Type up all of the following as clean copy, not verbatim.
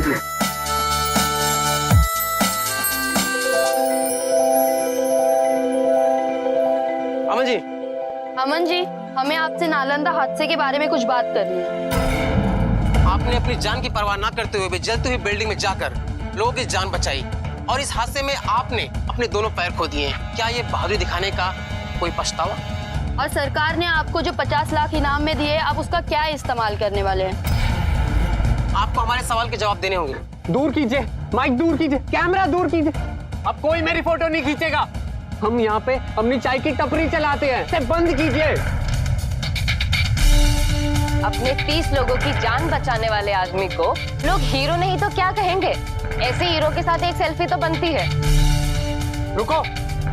अमन जी। अमन जी, हमें आपसे नालंदा हादसे के बारे में कुछ बात करनी है। आपने अपनी जान की परवाह ना करते हुए भी जलती हुई बिल्डिंग में जाकर लोगों की जान बचाई और इस हादसे में आपने अपने दोनों पैर खो दिए हैं। क्या ये बहादुरी दिखाने का कोई पछतावा? और सरकार ने आपको जो 50 लाख इनाम में दिए, आप उसका क्या इस्तेमाल करने वाले हैं? आपको हमारे सवाल के जवाब देने होंगे। दूर कीजिए माइक, दूर कीजिए, कैमरा दूर कीजिए। अब कोई मेरी फोटो नहीं खींचेगा। हम यहाँ पे अपनी चाय की टपरी चलाते हैं, इसे बंद कीजिए। अपने 30 लोगों की जान बचाने वाले आदमी को लोग हीरो नहीं तो क्या कहेंगे? ऐसे हीरो के साथ एक सेल्फी तो बनती है। रुको,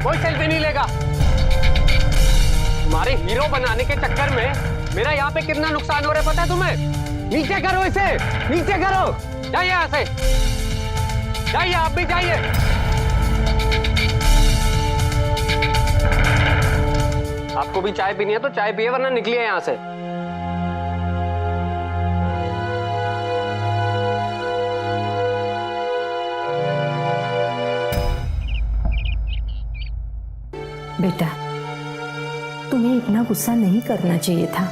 कोई सेल्फी नहीं लेगा। तुम्हारे हीरो बनाने के चक्कर में मेरा यहाँ पे कितना नुकसान हो रहा है पता है तुम्हें? नीचे करो इसे, नीचे करो। जाइए यहाँ से, जाइए, आप भी जाइए। आपको भी चाय पीनी है तो चाय पिए, वरना निकलिए यहाँ से। बेटा, तुम्हें इतना गुस्सा नहीं करना चाहिए था।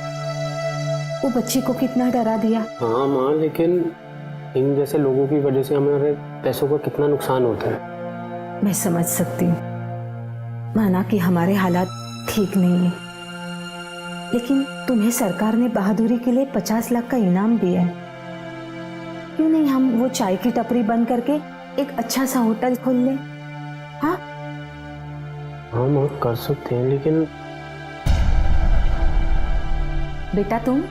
वो बच्ची को कितना डरा दिया। हाँ माँ, लेकिन इन जैसे लोगों की वजह से हमारे पैसों का कितना नुकसान होता है। मैं समझ सकती हूँ, माना कि हमारे हालात ठीक नहीं है, लेकिन तुम्हें सरकार ने बहादुरी के लिए 50 लाख का इनाम दिया है। क्यों नहीं हम वो चाय की टपरी बंद करके एक अच्छा सा होटल खोल लें? हाँ हम और कर सकते हैं, लेकिन बेटा तुम?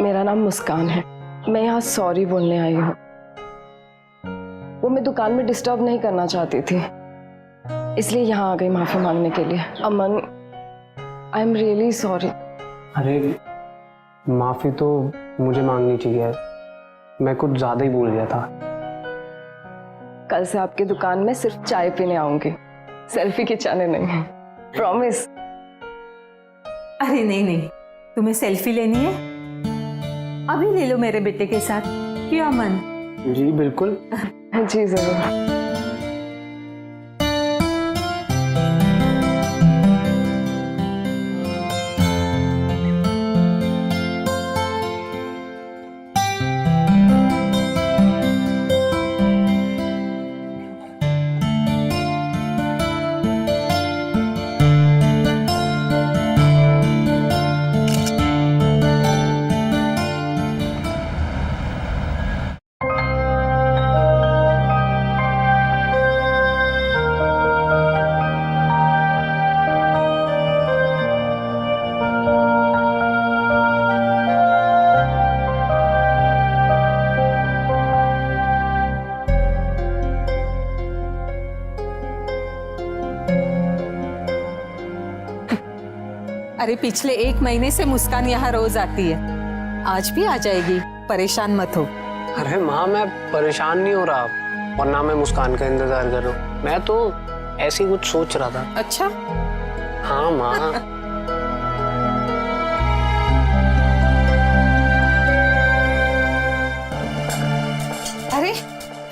मेरा नाम मुस्कान है। मैं यहाँ सॉरी बोलने आई हूँ। वो मैं दुकान में डिस्टर्ब नहीं करना चाहती थी, इसलिए यहाँ आ गई माफी मांगने के लिए। अमन, आई एम रियली सॉरी। अरे माफी तो मुझे मांगनी चाहिए, मैं कुछ ज्यादा ही भूल गया था। कल से आपकी दुकान में सिर्फ चाय पीने आऊंगी, सेल्फी खिंचाने नहीं। प्रॉमिस। अरे नहीं नहीं, तुम्हें सेल्फी लेनी है? अभी ले लो मेरे बेटे के साथ। क्यों अमन? जी बिल्कुल। जी जरूर। अरे पिछले 1 महीने से मुस्कान यहाँ रोज आती है, आज भी आ जाएगी, परेशान मत हो। अरे माँ, मैं परेशान नहीं हो रहा और ना मैं मुस्कान का इंतजार कर रहा हूँ। मैं तो ऐसे ही कुछ सोच रहा था। अच्छा? हाँ माँ। अरे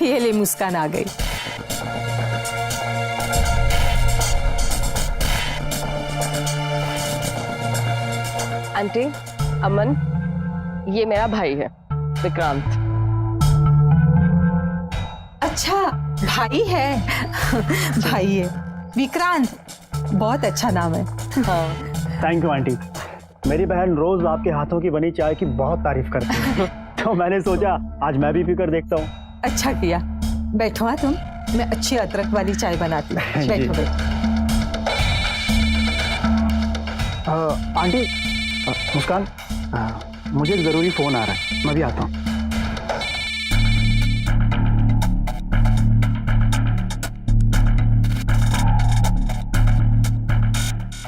ये ले, मुस्कान आ गई। आंटी, अमन, ये मेरा भाई है विक्रांत। अच्छा भाई है। भाई है विक्रांत, बहुत अच्छा नाम है। हाँ। Thank you aunty. मेरी बहन रोज आपके हाथों की बनी चाय की बहुत तारीफ करती है। तो मैंने सोचा आज मैं भी पीकर देखता हूँ। अच्छा किया। बैठो हाँ तुम, मैं अच्छी अदरक वाली चाय बनाती हूँ। बैठो बैठो। आंटी, मुस्कान, मुझे एक जरूरी फोन आ रहा है, मैं भी आता हूँ।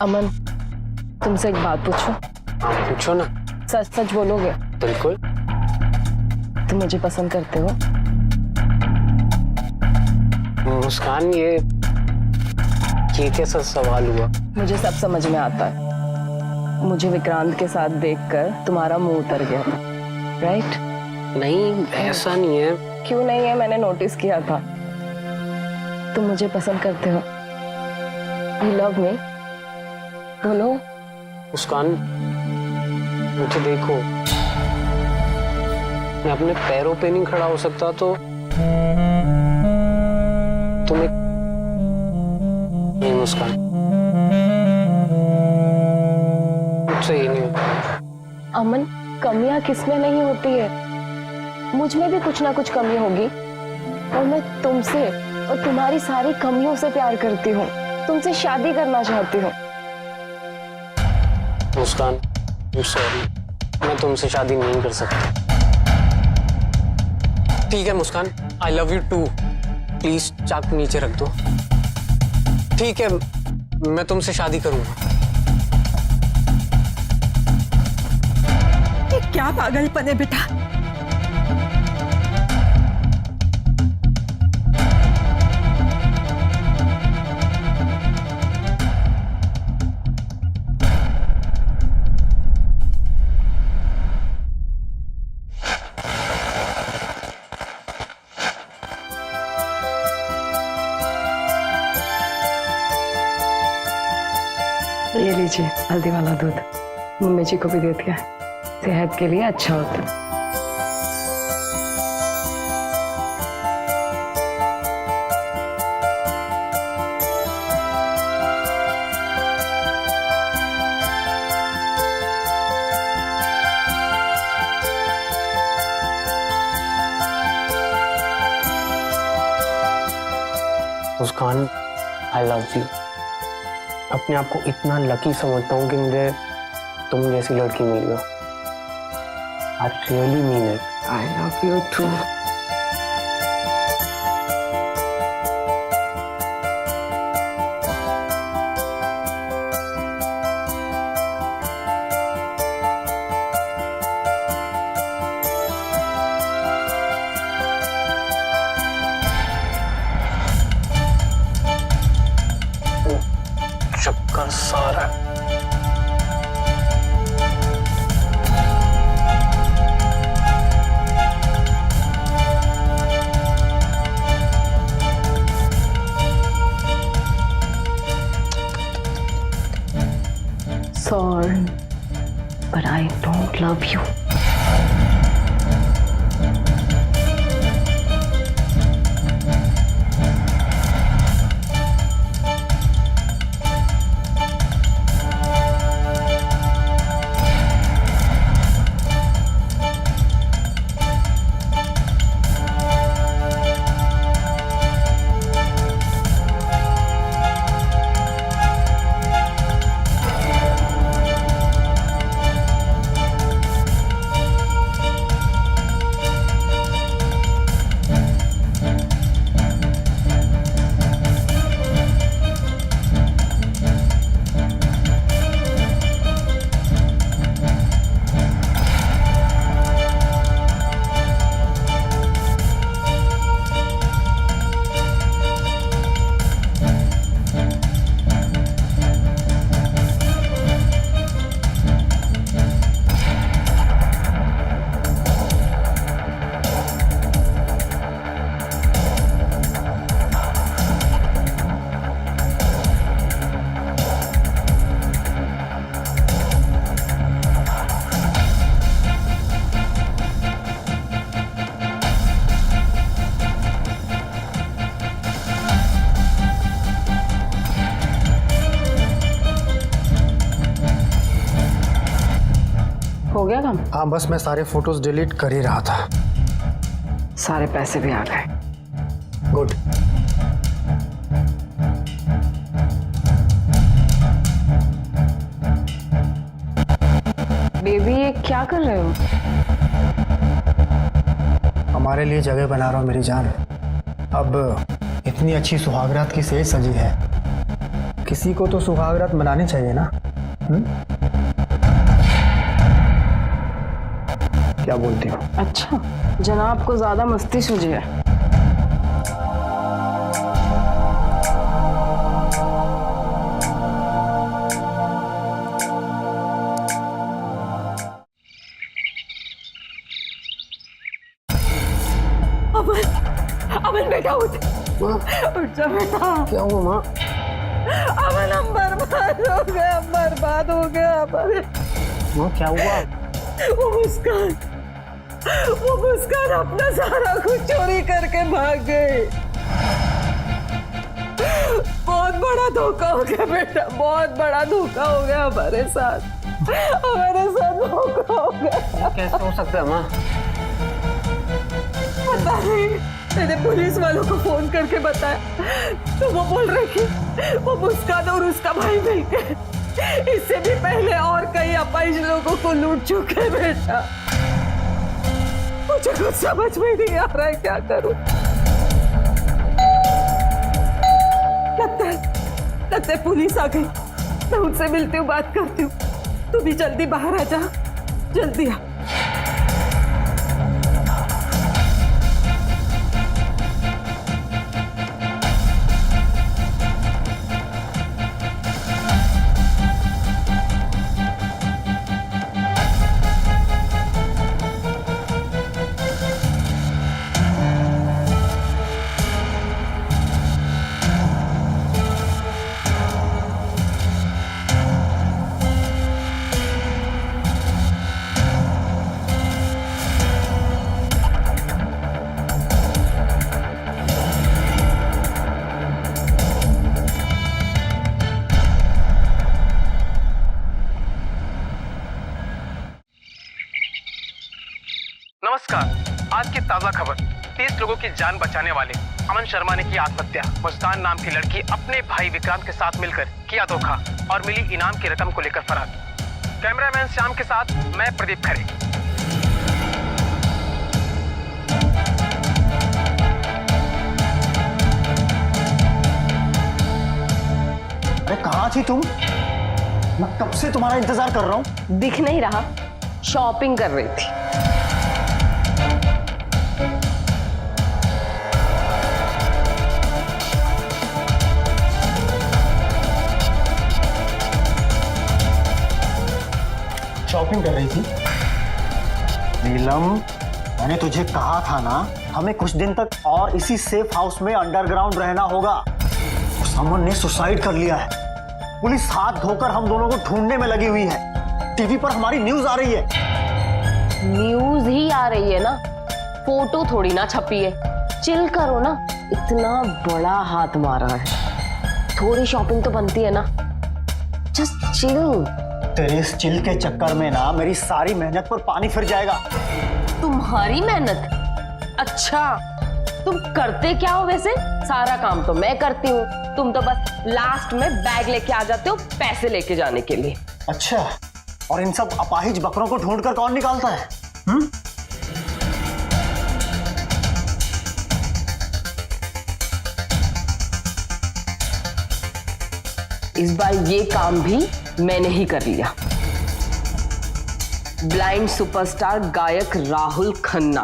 अमन, तुमसे एक बात पूछूं? पूछो ना। सच सच बोलोगे? बिल्कुल। तुम मुझे पसंद करते हो? मुस्कान, ये कैसा सवाल हुआ? मुझे सब समझ में आता है। मुझे विक्रांत के साथ देखकर तुम्हारा मुंह उतर गया था, राइट? नहीं ऐसा नहीं है। क्यों नहीं है? मैंने नोटिस किया था। तुम मुझे पसंद करते हो। You love me? बोलो। मुस्कान, मुझे देखो, मैं अपने पैरों पे नहीं खड़ा हो सकता तो तुम्हें नहीं। मुस्कान, मुझसे ये नहीं होता। अमन, कमियां किसमें नहीं होती है? मुझ में भी कुछ ना कुछ कमी होगी, और मैं तुमसे और तुम्हारी सारी कमियों से प्यार करती हूँ। तुमसे शादी करना चाहती हूँ। मुस्कान, I'm sorry, मैं तुमसे शादी नहीं कर सकता। ठीक है Muskan, I love you too. Please चाकू नीचे रख दो। ठीक है, मैं तुमसे शादी करूंगा। ये क्या पागलपन है बेटा? ये लीजिए हल्दी वाला दूध, मम्मी जी को भी दे दिया। सेहत के लिए अच्छा होता है। Muskan, I love you. अपने आप को इतना लकी समझता हूँ कि मुझे तुम जैसी लड़की मिली हो। I really mean it. I love you too. चक्कर सारा Sorry, but I don't love you. हो गया काम? हाँ बस मैं सारे फोटोज डिलीट कर ही रहा था। सारे पैसे भी आ गए। गुड। बेबी, ये क्या कर रहे हो? हमारे लिए जगह बना रहा हूँ मेरी जान। अब इतनी अच्छी सुहागरात की सेज सजी है, किसी को तो सुहागरात मनानी चाहिए ना। क्या बोलती हो? अच्छा, जनाब को ज्यादा मस्ती सूझी है। अमन बेटा उठ जा बेटा। क्या हुआ माँ? अमन हम बर्बाद हो गए अमन। माँ क्या हुआ? वो मुस्कान अपना सारा कुछ चोरी करके भाग गए। बहुत बड़ा धोखा हो गया बेटा, बहुत बड़ा धोखा हो गया हमारे साथ धोखा हो गया। कैसे हो सकता है माँ? पता नहीं, मैंने पुलिस वालों को फोन करके बताया तो वो बोल रहे कि वो मुस्कान और उसका भाई मिलकर इससे भी पहले और कई अपाहिज लोगों को लूट चुके हैं बेटा। मुझे कुछ समझ में नहीं आ रहा है क्या करूं। लगता है पुलिस आ गई। मैं उनसे मिलती हूँ, बात करती हूँ। तू भी जल्दी बाहर आ जा, जल्दी आ। नमस्कार, आज की ताजा खबर। 30 लोगों की जान बचाने वाले अमन शर्मा ने की आत्महत्या। मुस्कान नाम की लड़की अपने भाई विक्रांत के साथ मिलकर किया धोखा और मिली इनाम की रकम को लेकर फरार। कैमरामैन श्याम के साथ मैं प्रदीप खरे। अरे कहाँ थी तुम? मैं कब से तुम्हारा इंतजार कर रहा हूँ। दिख नहीं रहा, शॉपिंग कर रही थी। शॉपिंग कर रही थी? नीलम, मैंने तुझे कहा था ना, हमें कुछ दिन तक और इसी सेफ हाउस में अंडरग्राउंड रहना होगा। उस अमन ने सुसाइड कर लिया है। पुलिस हाथ धोकर हम दोनों को ढूंढने में लगी हुई है। टीवी पर हमारी न्यूज आ रही है। न्यूज ही आ रही है ना, फोटो थोड़ी ना छपी है। चिल करो ना, इतना बड़ा हाथ मारा है, थोड़ी शॉपिंग तो बनती है ना। Just chill. तेरे इस चिल के चक्कर में ना मेरी सारी मेहनत पर पानी फिर जाएगा। तुम्हारी मेहनत? अच्छा, तुम करते क्या हो वैसे? सारा काम तो मैं करती हूँ, तुम तो बस लास्ट में बैग लेके आ जाते हो पैसे लेके जाने के लिए। अच्छा, और इन सब अपाहिज बकरों को ढूंढकर कौन निकालता है? इस बार ये काम भी मैंने ही कर लिया। ब्लाइंड सुपरस्टार गायक राहुल खन्ना,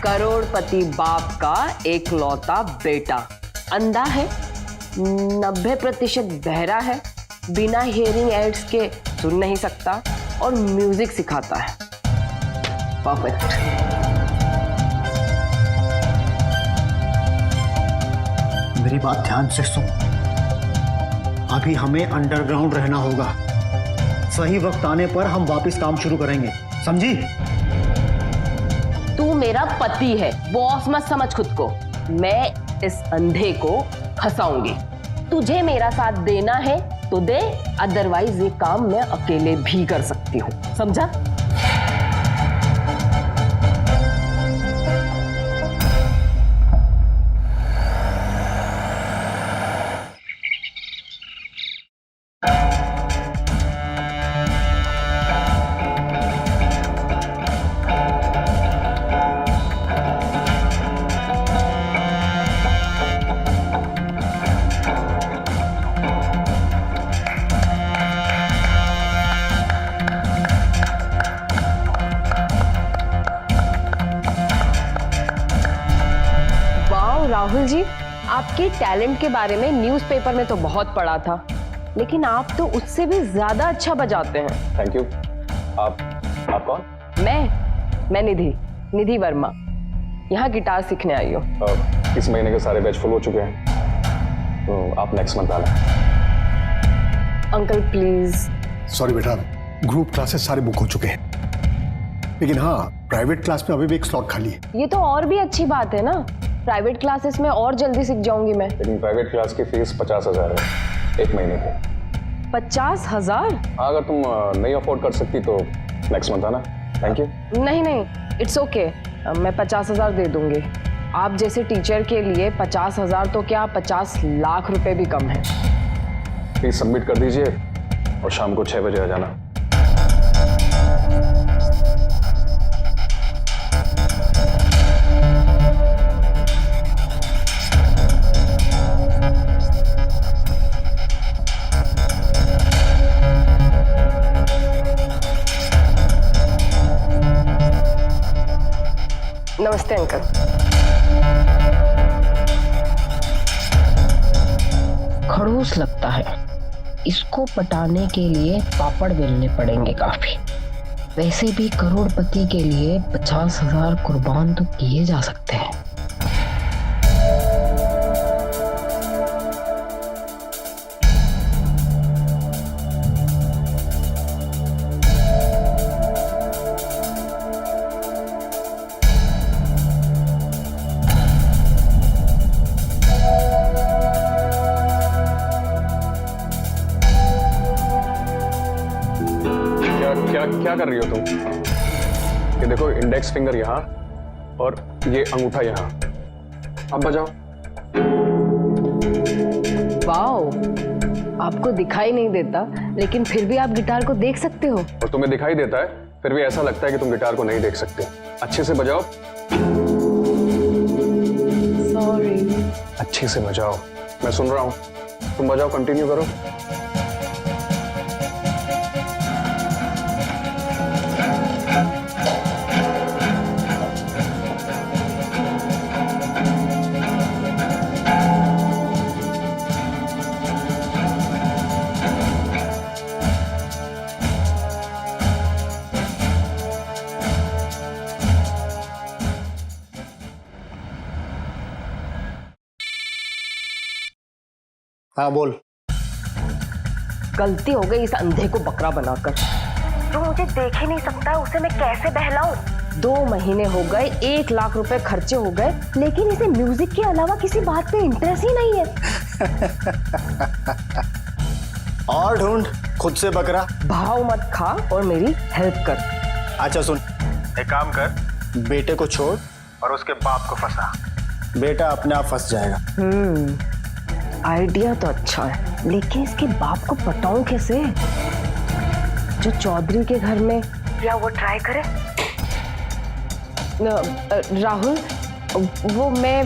करोड़पति बाप का एकलौता बेटा, अंधा है, 90% बहरा है, बिना हियरिंग एड्स के सुन नहीं सकता और म्यूजिक सिखाता है। परफेक्ट। मेरी बात ध्यान से सुन। अभी हमें अंडरग्राउंड रहना होगा। सही वक्त आने पर हम वापस काम शुरू करेंगे, समझी? तू मेरा पति है, बॉस मत समझ खुद को। मैं इस अंधे को फंसाऊंगी। तुझे मेरा साथ देना है तो दे, अदरवाइज ये काम मैं अकेले भी कर सकती हूँ, समझा? राहुल जी, आपके टैलेंट के बारे में न्यूज़पेपर में तो बहुत पढ़ा था, लेकिन आप तो उससे भी ज्यादा अच्छा बजाते हैं। Thank you. आप कौन? मैं निधि वर्मा। यहाँ गिटार सीखने आई हूँ। इस महीने के सारे बैच फुल हो चुके हैं, तो आप नेक्स्ट मंथ आना। Uncle please. सॉरी बेटा, ग्रुप क्लासेस सारे बुक हो चुके हैं, लेकिन हाँ प्राइवेट क्लास में अभी भी एक स्लॉट खाली है। ये तो और भी अच्छी बात है ना, प्राइवेट क्लासेस में और जल्दी सीख जाऊंगी मैं। लेकिन प्राइवेट क्लास की फीस 50,000 है एक महीने की। 50,000? हाँ, अगर तुम नहीं अफोर्ड कर सकती तो नेक्स्ट मंथ आना। Thank you. नहीं नहीं, इट्स ओके, मैं 50,000 दे दूंगी। आप जैसे टीचर के लिए 50,000 तो क्या 50 लाख रुपए भी कम है। प्लीज सबमिट कर दीजिए और शाम को 6 बजे आ जाना। नमस्ते अंकल। खड़ूस लगता है, इसको पटाने के लिए पापड़ बेलने पड़ेंगे काफी। वैसे भी करोड़पति के लिए 50,000 कुर्बान तो किए जा सकते हैं। क्या कर रही हो तुम? ये देखो, इंडेक्स फिंगर यहाँ और ये अंगूठा यहाँ। अब बजाओ। वाओ, आपको दिखाई नहीं देता लेकिन फिर भी आप गिटार को देख सकते हो। और तुम्हें दिखाई देता है फिर भी ऐसा लगता है कि तुम गिटार को नहीं देख सकते। अच्छे से बजाओ। सॉरी। अच्छे से बजाओ, मैं सुन रहा हूँ। तुम बजाओ, कंटिन्यू करो। हाँ बोल। गलती हो गई इस अंधे को बकरा बनाकर। जो मुझे देख ही नहीं सकता है उसे मैं कैसे बहलाऊं? 2 महीने हो गए, 1 लाख रुपए खर्चे हो गए, लेकिन इसे म्यूजिक के अलावा किसी बात पे इंटरेस्ट ही नहीं है। और ढूंढ खुद से बकरा। भाव मत खा और मेरी हेल्प कर। अच्छा सुन, एक काम कर, बेटे को छोड़ और उसके बाप को फंसा। बेटा अपने आप फंस जाएगा। आइडिया तो अच्छा है, लेकिन इसके बाप को पटाऊं कैसे? जो चौधरी के घर में, या वो ट्राई करे? राहुल, वो मैं,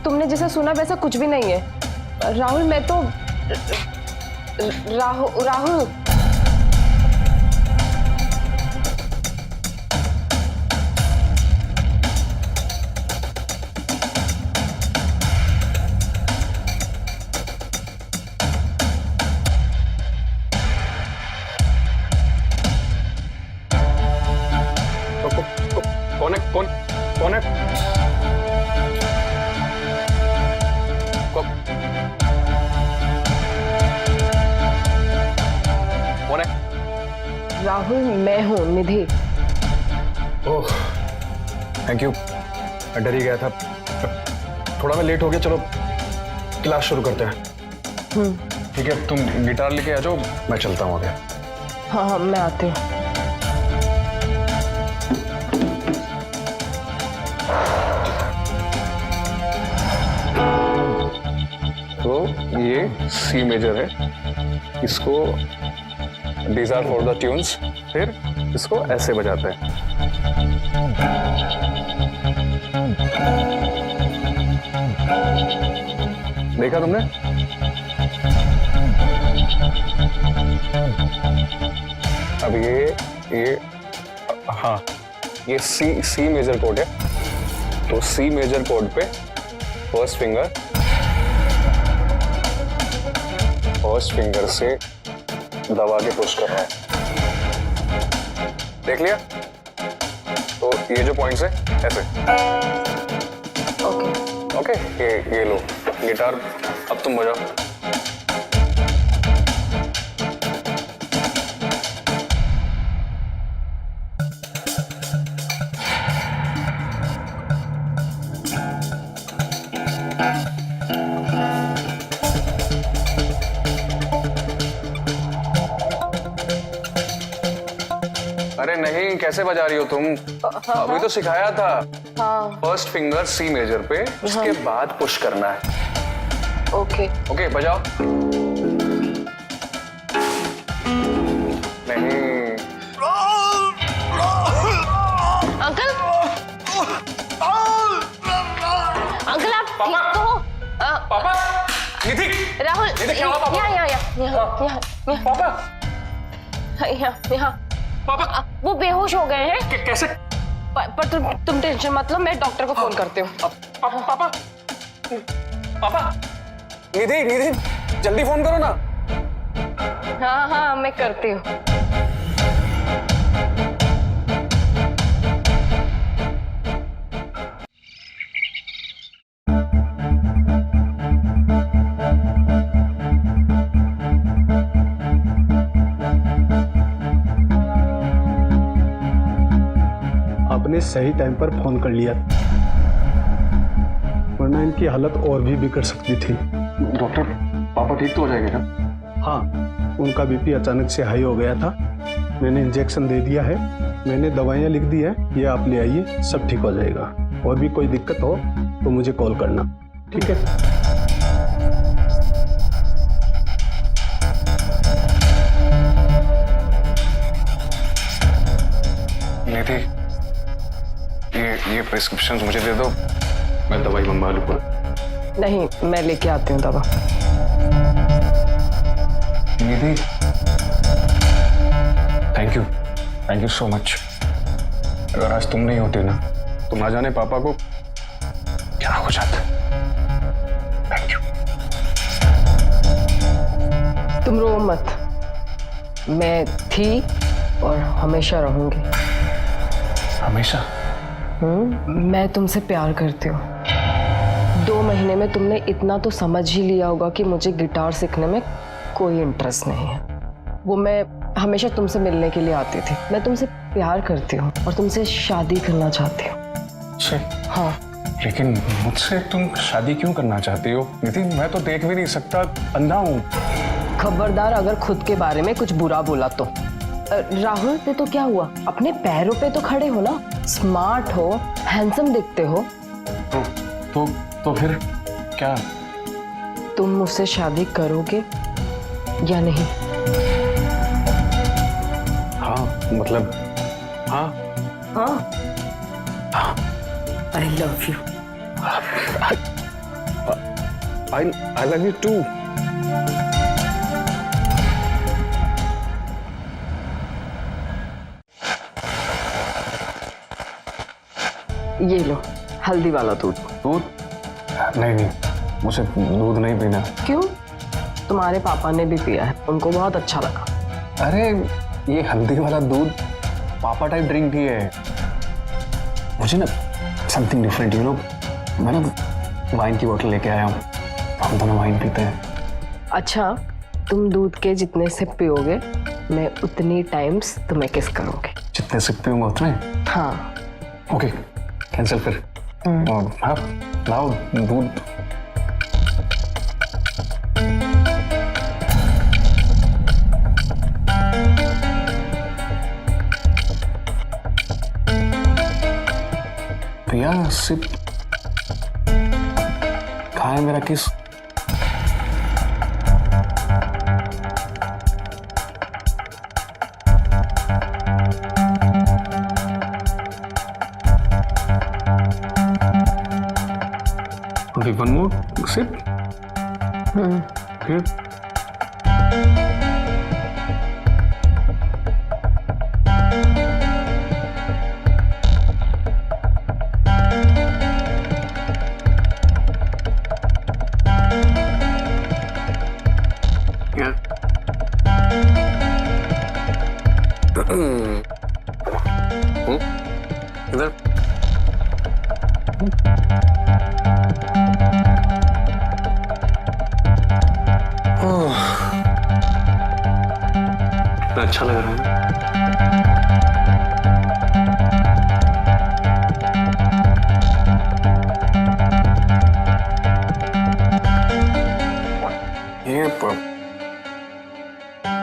तुमने जैसा सुना वैसा कुछ भी नहीं है। राहुल, मैं तो राहुल कौन है? राहुल, मैं हूँ निधि। ओह, थैंक यू। मैं डर ही गया था। थोड़ा मैं लेट हो गया, चलो क्लास शुरू करते हैं। ठीक है, तुम गिटार लेके आ जाओ, मैं चलता हूँ आगे। हाँ, मैं आती हूँ। तो ये सी मेजर है, इसको These are for the tunes, फिर इसको ऐसे बजाते हैं। देखा तुमने? अब ये हाँ, ये सी मेजर कोड है। तो सी मेजर कोड पे फर्स्ट फिंगर से दबा के पुश करना है। देख लिया? तो ये जो पॉइंट्स है ऐसे। ओके। ओके, ये लो गिटार, अब तुम बजाओ। अरे नहीं, कैसे बजा रही हो तुम? अभी तो सिखाया था। फर्स्ट फिंगर सी मेजर पे, उसके बाद पुश करना है। ओके। ओके, बजाओ। नहीं, अंकल, अंकल आप ठीक तो हो? पापा, निधि, राहुल, निधि क्या हुआ पापा? यहाँ यहाँ पापा, वो बेहोश हो गए हैं। कैसे? पर तुम टेंशन मत लो, मैं डॉक्टर को फोन करती हूँ। पापा, पापा, निधि, जल्दी फोन करो ना। हाँ, मैं करती हूँ। आपने सही टाइम पर फोन कर लिया, वरना इनकी हालत और भी बिगड़ सकती थी। डॉक्टर, पापा ठीक तो हो जाएंगे ना? हाँ, उनका बीपी अचानक से हाई हो गया था। मैंने इंजेक्शन दे दिया है, मैंने दवाइयाँ लिख दी है, ये आप ले आइए, सब ठीक हो जाएगा। और भी कोई दिक्कत हो तो मुझे कॉल करना, ठीक है? निधि, ये प्रिस्क्रिप्शन मुझे दे दो, मैं दवाई मंगवा लूँगा। नहीं, मैं लेके आती हूँ दवा। निधि, थैंक यू सो मच। अगर आज तुम नहीं होती ना, तो ना जाने पापा को क्या हो जाता। Thank you. तुम रो मत, मैं थी और हमेशा रहूंगी। हमेशा? मैं तुमसे प्यार करती हूँ। 2 महीने में तुमने इतना तो समझ ही लिया होगा कि मुझे गिटार सीखने में कोई इंटरेस्ट नहीं है। वो मैं हमेशा तुमसे मिलने के लिए आती थी। मैं तुमसे प्यार करती हूँ और तुमसे शादी करना चाहती हूँ। हाँ। लेकिन मुझसे तुम शादी क्यों करना चाहती हो निधि? मैं तो देख भी नहीं सकता, अंधा हूँ। खबरदार अगर खुद के बारे में कुछ बुरा बोला तो। राहुल, ते तो क्या हुआ, अपने पैरों पे तो खड़े हो ना, स्मार्ट हो, हैंडसम दिखते हो। तो फिर क्या? तुम मुझसे शादी करोगे या नहीं? हाँ, मतलब हाँ। आई love you. I love you too. ये लो, हल्दी वाला दूध। दूध? नहीं, मुझे दूध नहीं पीना। क्यों? तुम्हारे पापा ने भी पिया है, उनको बहुत अच्छा लगा। अरे ये हल्दी वाला दूध पापा टाइप ड्रिंक ही है। मुझे ना समथिंग डिफरेंट, यू नो। मैं ना वाइन की बोतल लेके आया हूँ, हम दोनों वाइन पीते हैं। अच्छा, तुम दूध के जितने सिप पियोगे, मैं उतनी टाइम्स तुम्हें किस करूंगी। जितने सिप पीऊंगा उतने? हाँ। ओके, कैंसिल फिर। और हाँ, लाओ दूध। भैया सिप। कहाँ है मेरा किस? Okay, one more sip. Okay. अच्छा लग रहा है।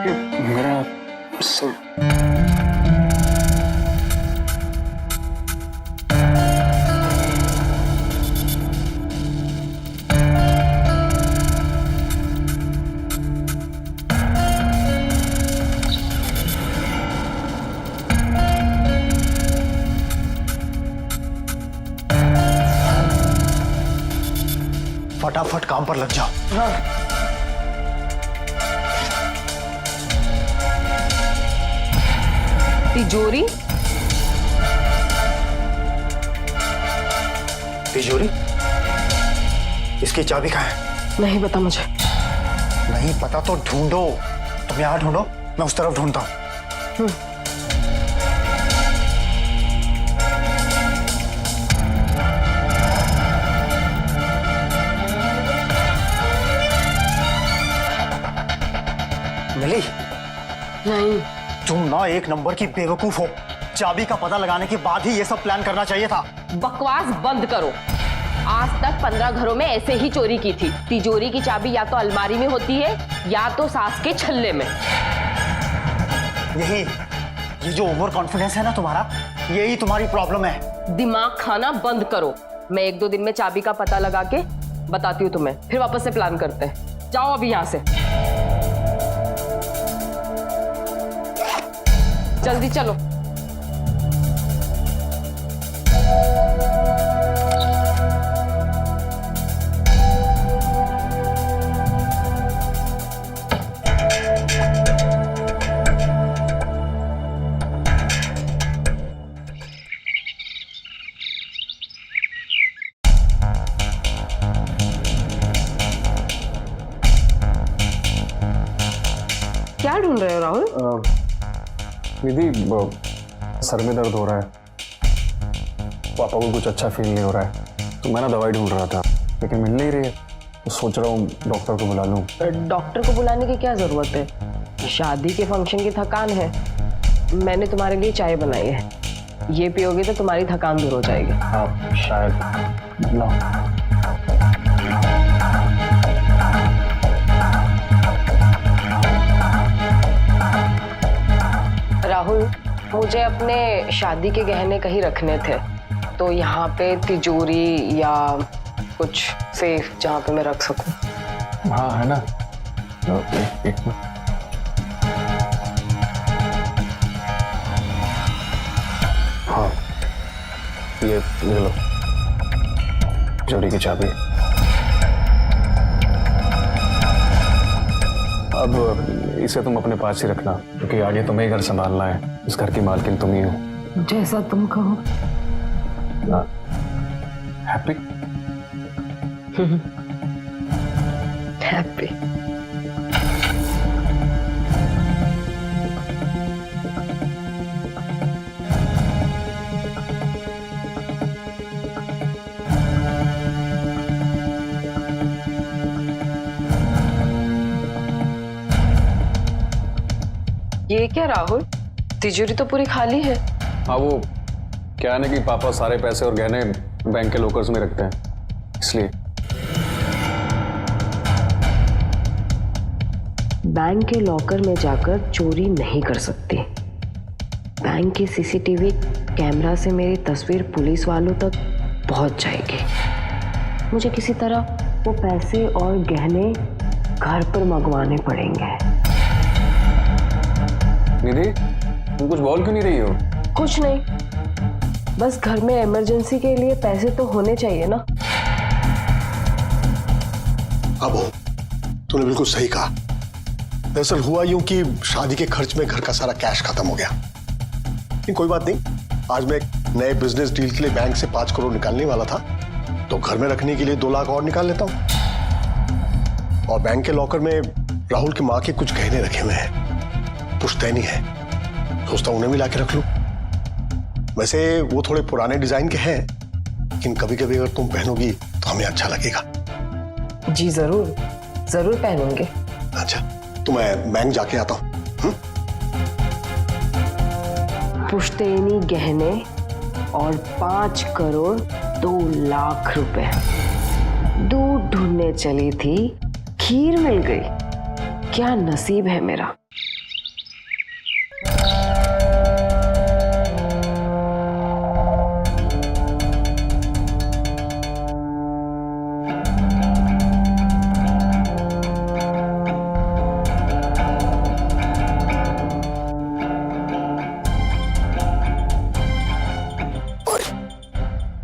ये मेरा सर फटाफट काम पर लग जाओ। तिजोरी तिजोरी? इसकी चाबी कहाँ है? नहीं पता मुझे। नहीं पता तो ढूंढो। तुम यहाँ ढूंढो, मैं उस तरफ ढूंढता हूँ। मिली? नहीं, तुम ना एक नंबर की बेवकूफ हो। चाबी का पता लगाने के बाद ही ये सब प्लान करना चाहिए था। बकवास बंद करो। आज तक 15 घरों में ऐसे ही चोरी की थी। तिजोरी की चाबी या तो अलमारी में होती है या तो सास के छल्ले में। ये जो ओवर कॉन्फिडेंस है ना तुम्हारा, यही तुम्हारी प्रॉब्लम है। दिमाग खाना बंद करो। मैं 1-2 दिन में चाबी का पता लगा के बताती हूँ तुम्हें, फिर वापस से प्लान करते हैं। जाओ अभी यहाँ से, जल्दी चलो। क्या ढूंढ रहे हो राहुल? निधि, सर में दर्द हो रहा है, पापा को कुछ अच्छा फील नहीं हो रहा है, तो मैं ना दवाई ढूंढ रहा था लेकिन मिल नहीं रही है, तो सोच रहा हूँ डॉक्टर को बुला लूँ। डॉक्टर को बुलाने की क्या जरूरत है? शादी के फंक्शन की थकान है। मैंने तुम्हारे लिए चाय बनाई है, ये पियोगे तो तुम्हारी थकान दूर हो जाएगी। हाँ शायद। लो। राहुल, मुझे अपने शादी के गहने कहीं रखने थे, तो यहाँ पे तिजोरी या कुछ सेफ जहाँ पे मैं रख सकूं। हाँ है ना, एक मिनट। हाँ ये ले लो, चोरी की चाबी। अब इसे तुम अपने पास ही रखना, क्योंकि आगे तुम्हें ही घर संभालना है। इस घर की मालकिन तुम ही हो। जैसा तुम कहो। हैप्पी? हैप्पी। ये क्या राहुल, तिजोरी तो पूरी खाली है। हाँ वो क्या है ना कि पापा सारे पैसे और गहने बैंक के लॉकर्स में रखते हैं, इसलिए। बैंक के लॉकर में जाकर चोरी नहीं कर सकती। बैंक के सीसीटीवी कैमरा से मेरी तस्वीर पुलिस वालों तक पहुंच जाएगी। मुझे किसी तरह वो पैसे और गहने घर पर मंगवाने पड़ेंगे। निधि, तुम कुछ बोल क्यों नहीं रही हो? कुछ नहीं, बस घर में इमरजेंसी के लिए पैसे तो होने चाहिए ना। अब तूने बिल्कुल सही कहा। दरअसल हुआ यूं कि शादी के खर्च में घर का सारा कैश खत्म हो गया। लेकिन कोई बात नहीं, आज मैं एक नए बिजनेस डील के लिए बैंक से 5 करोड़ निकालने वाला था, तो घर में रखने के लिए 2 लाख और निकाल लेता हूं। और बैंक के लॉकर में राहुल की माँ के कुछ गहने रखे हुए हैं, पुश्तैनी है, सोचता हूं उन्हें भी लाके रख लूं। वैसे वो थोड़े पुराने डिजाइन के हैं, लेकिन कभी कभी अगर तुम पहनोगी तो हमें अच्छा लगेगा। जी जरूर, जरूर पहनूंगी। अच्छा, तो मैं बैंक जाके आता हूँ। पुश्तैनी गहने और 5 करोड़ 2 लाख रुपए। दूध ढूंढने चली थी, खीर मिल गई। क्या नसीब है मेरा।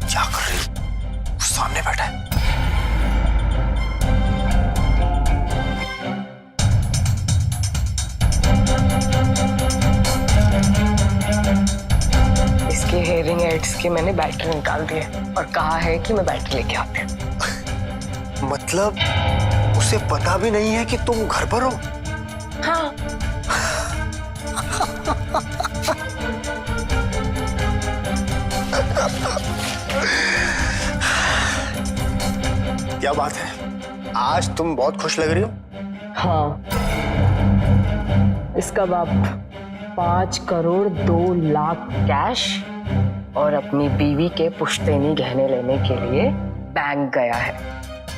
क्या कर रही हो? सामने बैठा है। इसके हेयरिंग एड्स की मैंने बैटरी निकाल दी है और कहा है कि मैं बैटरी लेके आती हूँ। मतलब उसे पता भी नहीं है कि तुम घर पर हो? हाँ। क्या बात है, आज तुम बहुत खुश लग रही हो। हाँ, इसका बाप 5 करोड़ 2 लाख कैश और अपनी बीवी के पुश्तैनी गहने लेने के लिए बैंक गया है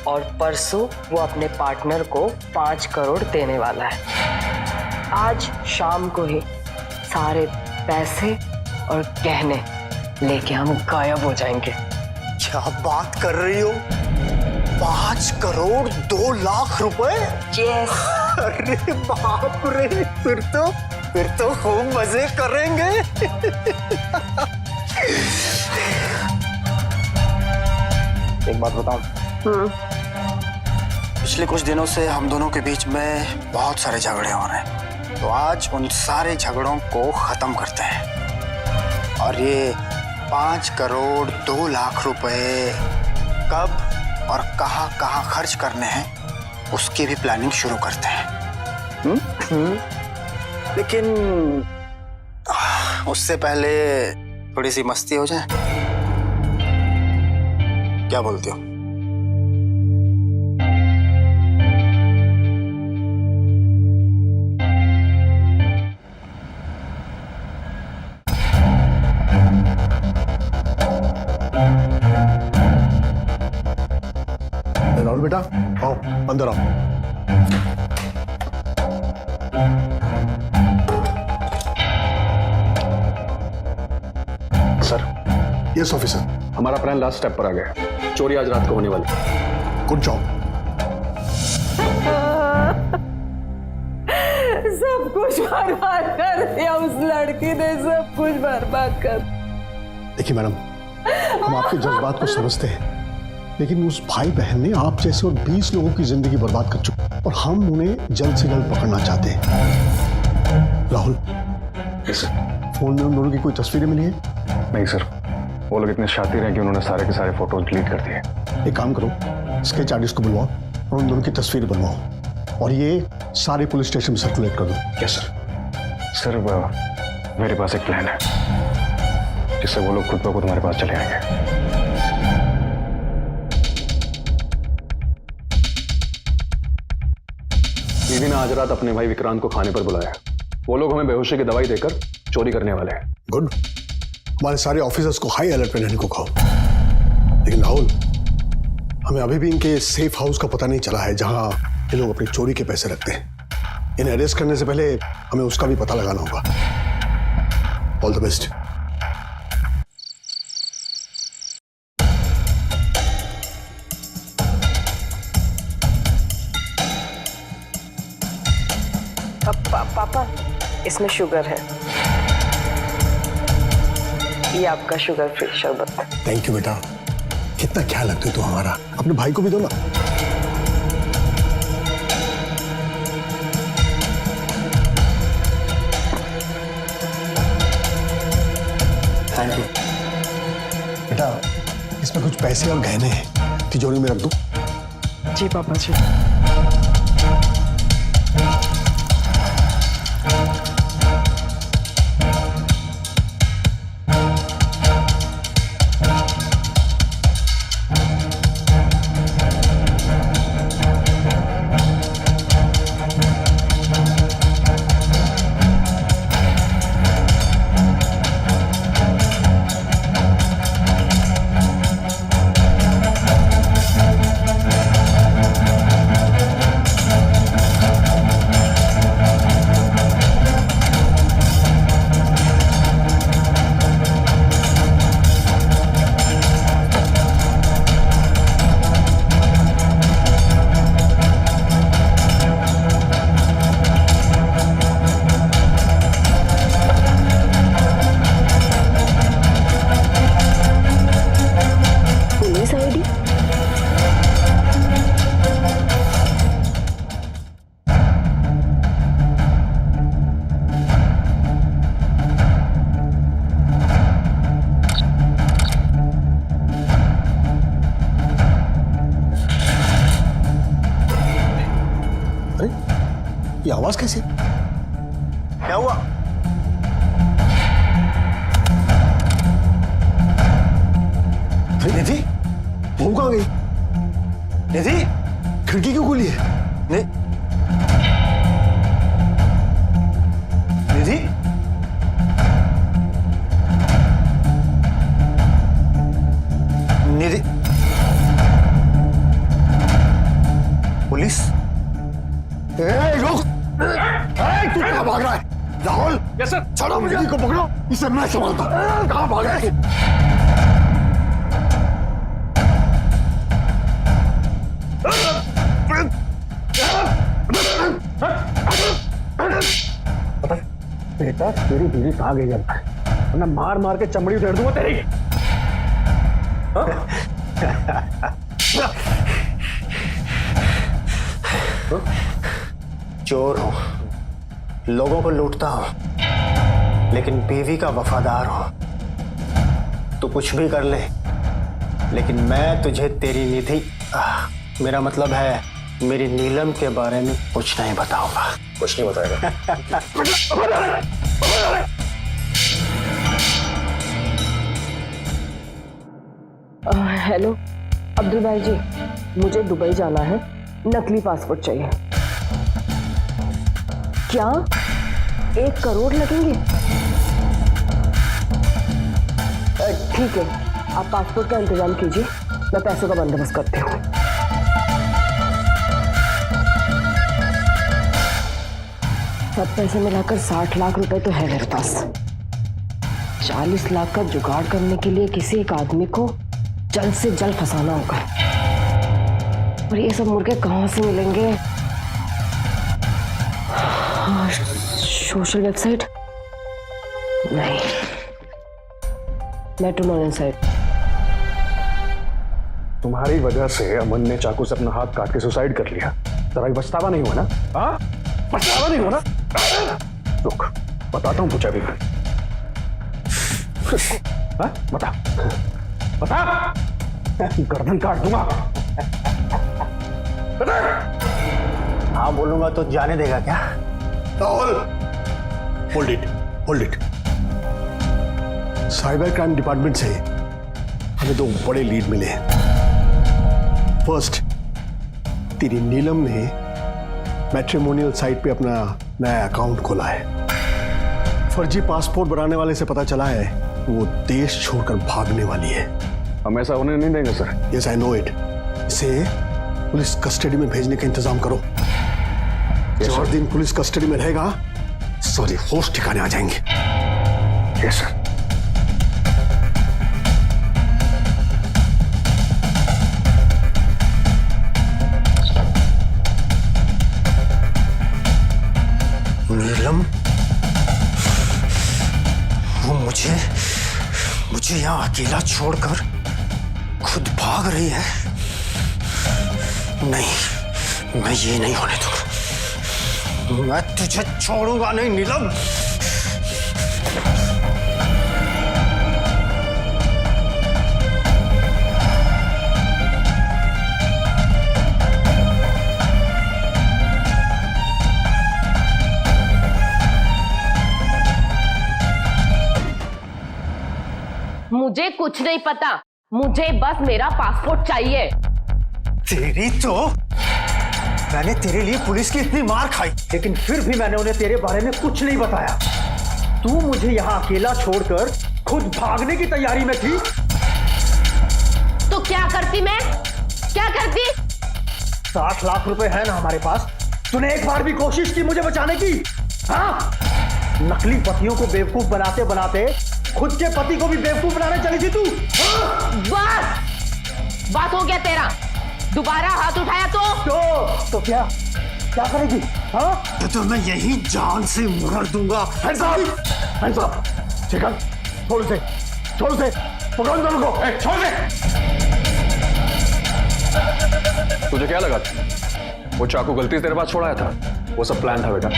और परसों वो अपने पार्टनर को 5 करोड़ देने वाला है। आज शाम को ही सारे पैसे और गहने लेके हम गायब हो जाएंगे। क्या बात कर रही हो? 5 करोड़ 2 लाख रुपए? यस। अरे बाप रे, फिर तो खूब मजे करेंगे। एक बात बताओ, पिछले कुछ दिनों से हम दोनों के बीच में बहुत सारे झगड़े हो रहे हैं, तो आज उन सारे झगड़ों को खत्म करते हैं और ये 5 करोड़ 2 लाख रुपए कब और कहाँ खर्च करने हैं उसकी भी प्लानिंग शुरू करते हैं। लेकिन उससे पहले थोड़ी सी मस्ती हो जाए, क्या बोलते हो? राहुल बेटा, आओ अंदर आओ। Sir, yes officer. हमारा प्लान लास्ट स्टेप पर आ गया। चोरी आज रात को होने वाली। Good job. सब कुछ बर्बाद कर दिया उस लड़की ने, सब कुछ बर्बाद कर। देखिए मैडम, हम आपके जज्बात को समझते हैं, लेकिन उस भाई बहन ने आप जैसे और 20 लोगों की जिंदगी बर्बाद कर चुके और हम उन्हें जल्द से जल्द पकड़ना चाहते हैं। Rahul, yes sir. फोन में उन दोनों की कोई तस्वीरें मिली है? नहीं सर, वो लोग इतने शातिर हैं कि उन्होंने सारे के सारे फोटोज डिलीट कर दिए। एक काम करो, स्केच आर्टिस्ट को बुलवाओ और उन दोनों की तस्वीर बनवाओ और ये सारे पुलिस स्टेशन में सर्कुलेट कर दो। Yes sir. सर, मेरे पास एक प्लान है जिससे वो लोग खुद ब खुद हमारे पास चले आएंगे। दीदी ने आज रात अपने भाई विक्रांत को खाने पर बुलाया। वो लोग हमें बेहोशी की दवाई देकर चोरी करने वाले हैं। गुड। हमारे सारे ऑफिसर्स को हाई अलर्ट पे रहने को कहो। लेकिन राहुल, हमें अभी भी इनके सेफ हाउस का पता नहीं चला है जहां ये लोग अपनी चोरी के पैसे रखते हैं। इन्हें अरेस्ट करने से पहले हमें उसका भी पता लगाना होगा। All the best. पापा, इसमें शुगर है, ये आपका शुगर फ्री शरबत। थैंक यू बेटा, कितना ख्याल रखते हो तू हमारा। अपने भाई को भी दो ना। थैंक यू बेटा। इसमें कुछ पैसे और गहने हैं, तिजोरी में रख दो। जी पापा जी। UPS ID? अरे ये आवाज कैसे? क्या हुआ? निधि, वो कहाँ गई? निधि, खिड़की क्यों खुली है? निधि, निधि, पुलिस? रुक! तू कहाँ भाग रहा है? Rahul, yes sir. छोड़ो मुझे, को पकड़ो, इसे मैं संभालता हूँ। कहाँ भाग रहा है? बेटा तेरी बीवी कहाँ गई है? वरना मार मार के चमड़ी उधेड़ दूंगा तेरी। चोर हूं, लोगों को लूटता हूं, लेकिन बीवी का वफादार हूं। तू कुछ भी कर ले, लेकिन मैं तुझे तेरी निधि, मेरा मतलब है मेरी नीलम के बारे में कुछ नहीं बताऊंगा। कुछ नहीं बताएगा। हेलो अब्दुल भाई जी, मुझे दुबई जाना है, नकली पासपोर्ट चाहिए। क्या 1 करोड़ लगेंगे? ठीक है, आप पासपोर्ट का इंतजाम कीजिए, मैं पैसों का बंदोबस्त करती हूँ। सब पैसे मिलाकर 60 लाख रुपए तो है मेरे पास। 40 लाख का जुगाड़ करने के लिए किसी एक आदमी को जल्द से जल्द फंसाना होगा। और ये सब मुर्गे कहाँ से मिलेंगे? सोशल वेबसाइट नहीं, मैट्रिमोनियल साइट। तुम्हारी वजह से अमन ने चाकू से अपना हाथ काट के सुसाइड कर लिया। जरा भी पछतावा नहीं हुआ ना? हाँ, पछतावा नहीं हुआ ना? रुक, बताता हूँ पूछा भी। हाँ, बता बता, गर्दन काट दूंगा। बता। हाँ बोलूंगा तो जाने देगा क्या? Rahul, hold it, hold it. Cyber crime department से हमें 2 बड़े लीड मिले हैं। फर्स्ट, तेरी नीलम ने मैट्रिमोनियल साइट पे अपना नया अकाउंट खोला है। फर्जी पासपोर्ट बनाने वाले से पता चला है वो देश छोड़कर भागने वाली है। हम ऐसा होने नहीं देंगे sir. Yes I know it. इसे पुलिस कस्टडी में भेजने का इंतजाम करो। 4 दिन पुलिस कस्टडी में रहेगा, सारे होश ठिकाने आ जाएंगे। Yes sir. नीलम, वो मुझे यहाँ अकेला छोड़कर खुद भाग रही है। नहीं, मैं ये नहीं होने दूंगा। मैं तुझे छोड़ूंगा नहीं नीलम। मुझे कुछ नहीं पता, मुझे बस मेरा पासपोर्ट चाहिए। तेरी तो, मैंने तेरे लिए पुलिस की इतनी मार खाई, लेकिन फिर भी मैंने उन्हें तेरे बारे में कुछ नहीं बताया। तू मुझे यहाँ अकेला छोड़कर खुद भागने की तैयारी में थी। तो क्या करती मैं? क्या करती? 60 लाख रुपए है ना हमारे पास। तूने एक बार भी कोशिश की मुझे बचाने की? हाँ, नकली पतियों को बेवकूफ बनाते बनाते खुद के पति को भी बेवकूफ बनाने चली थी तू। बस हो गया तेरा। दोबारा हाथ उठाया तो क्या करेगी? हाँ, तो मैं यही जान से मार दूंगा। छोड़ से, पकड़ो दोनों को। छोड़ दे। तुझे क्या लगा वो चाकू गलती से तेरे पास छोड़ाया था? वो सब प्लान था बेटा।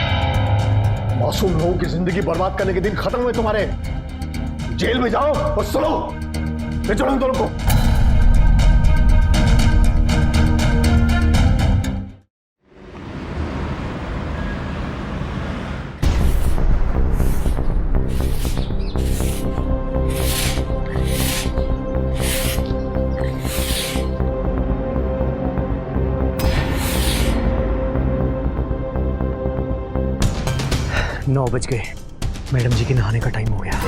मासूम लोगों की जिंदगी बर्बाद करने के दिन खत्म हुए तुम्हारे। जेल में जाओ और सुनो, ले चलो इन दोनों को। नौ बज गए, मैडम जी के नहाने का टाइम हो गया।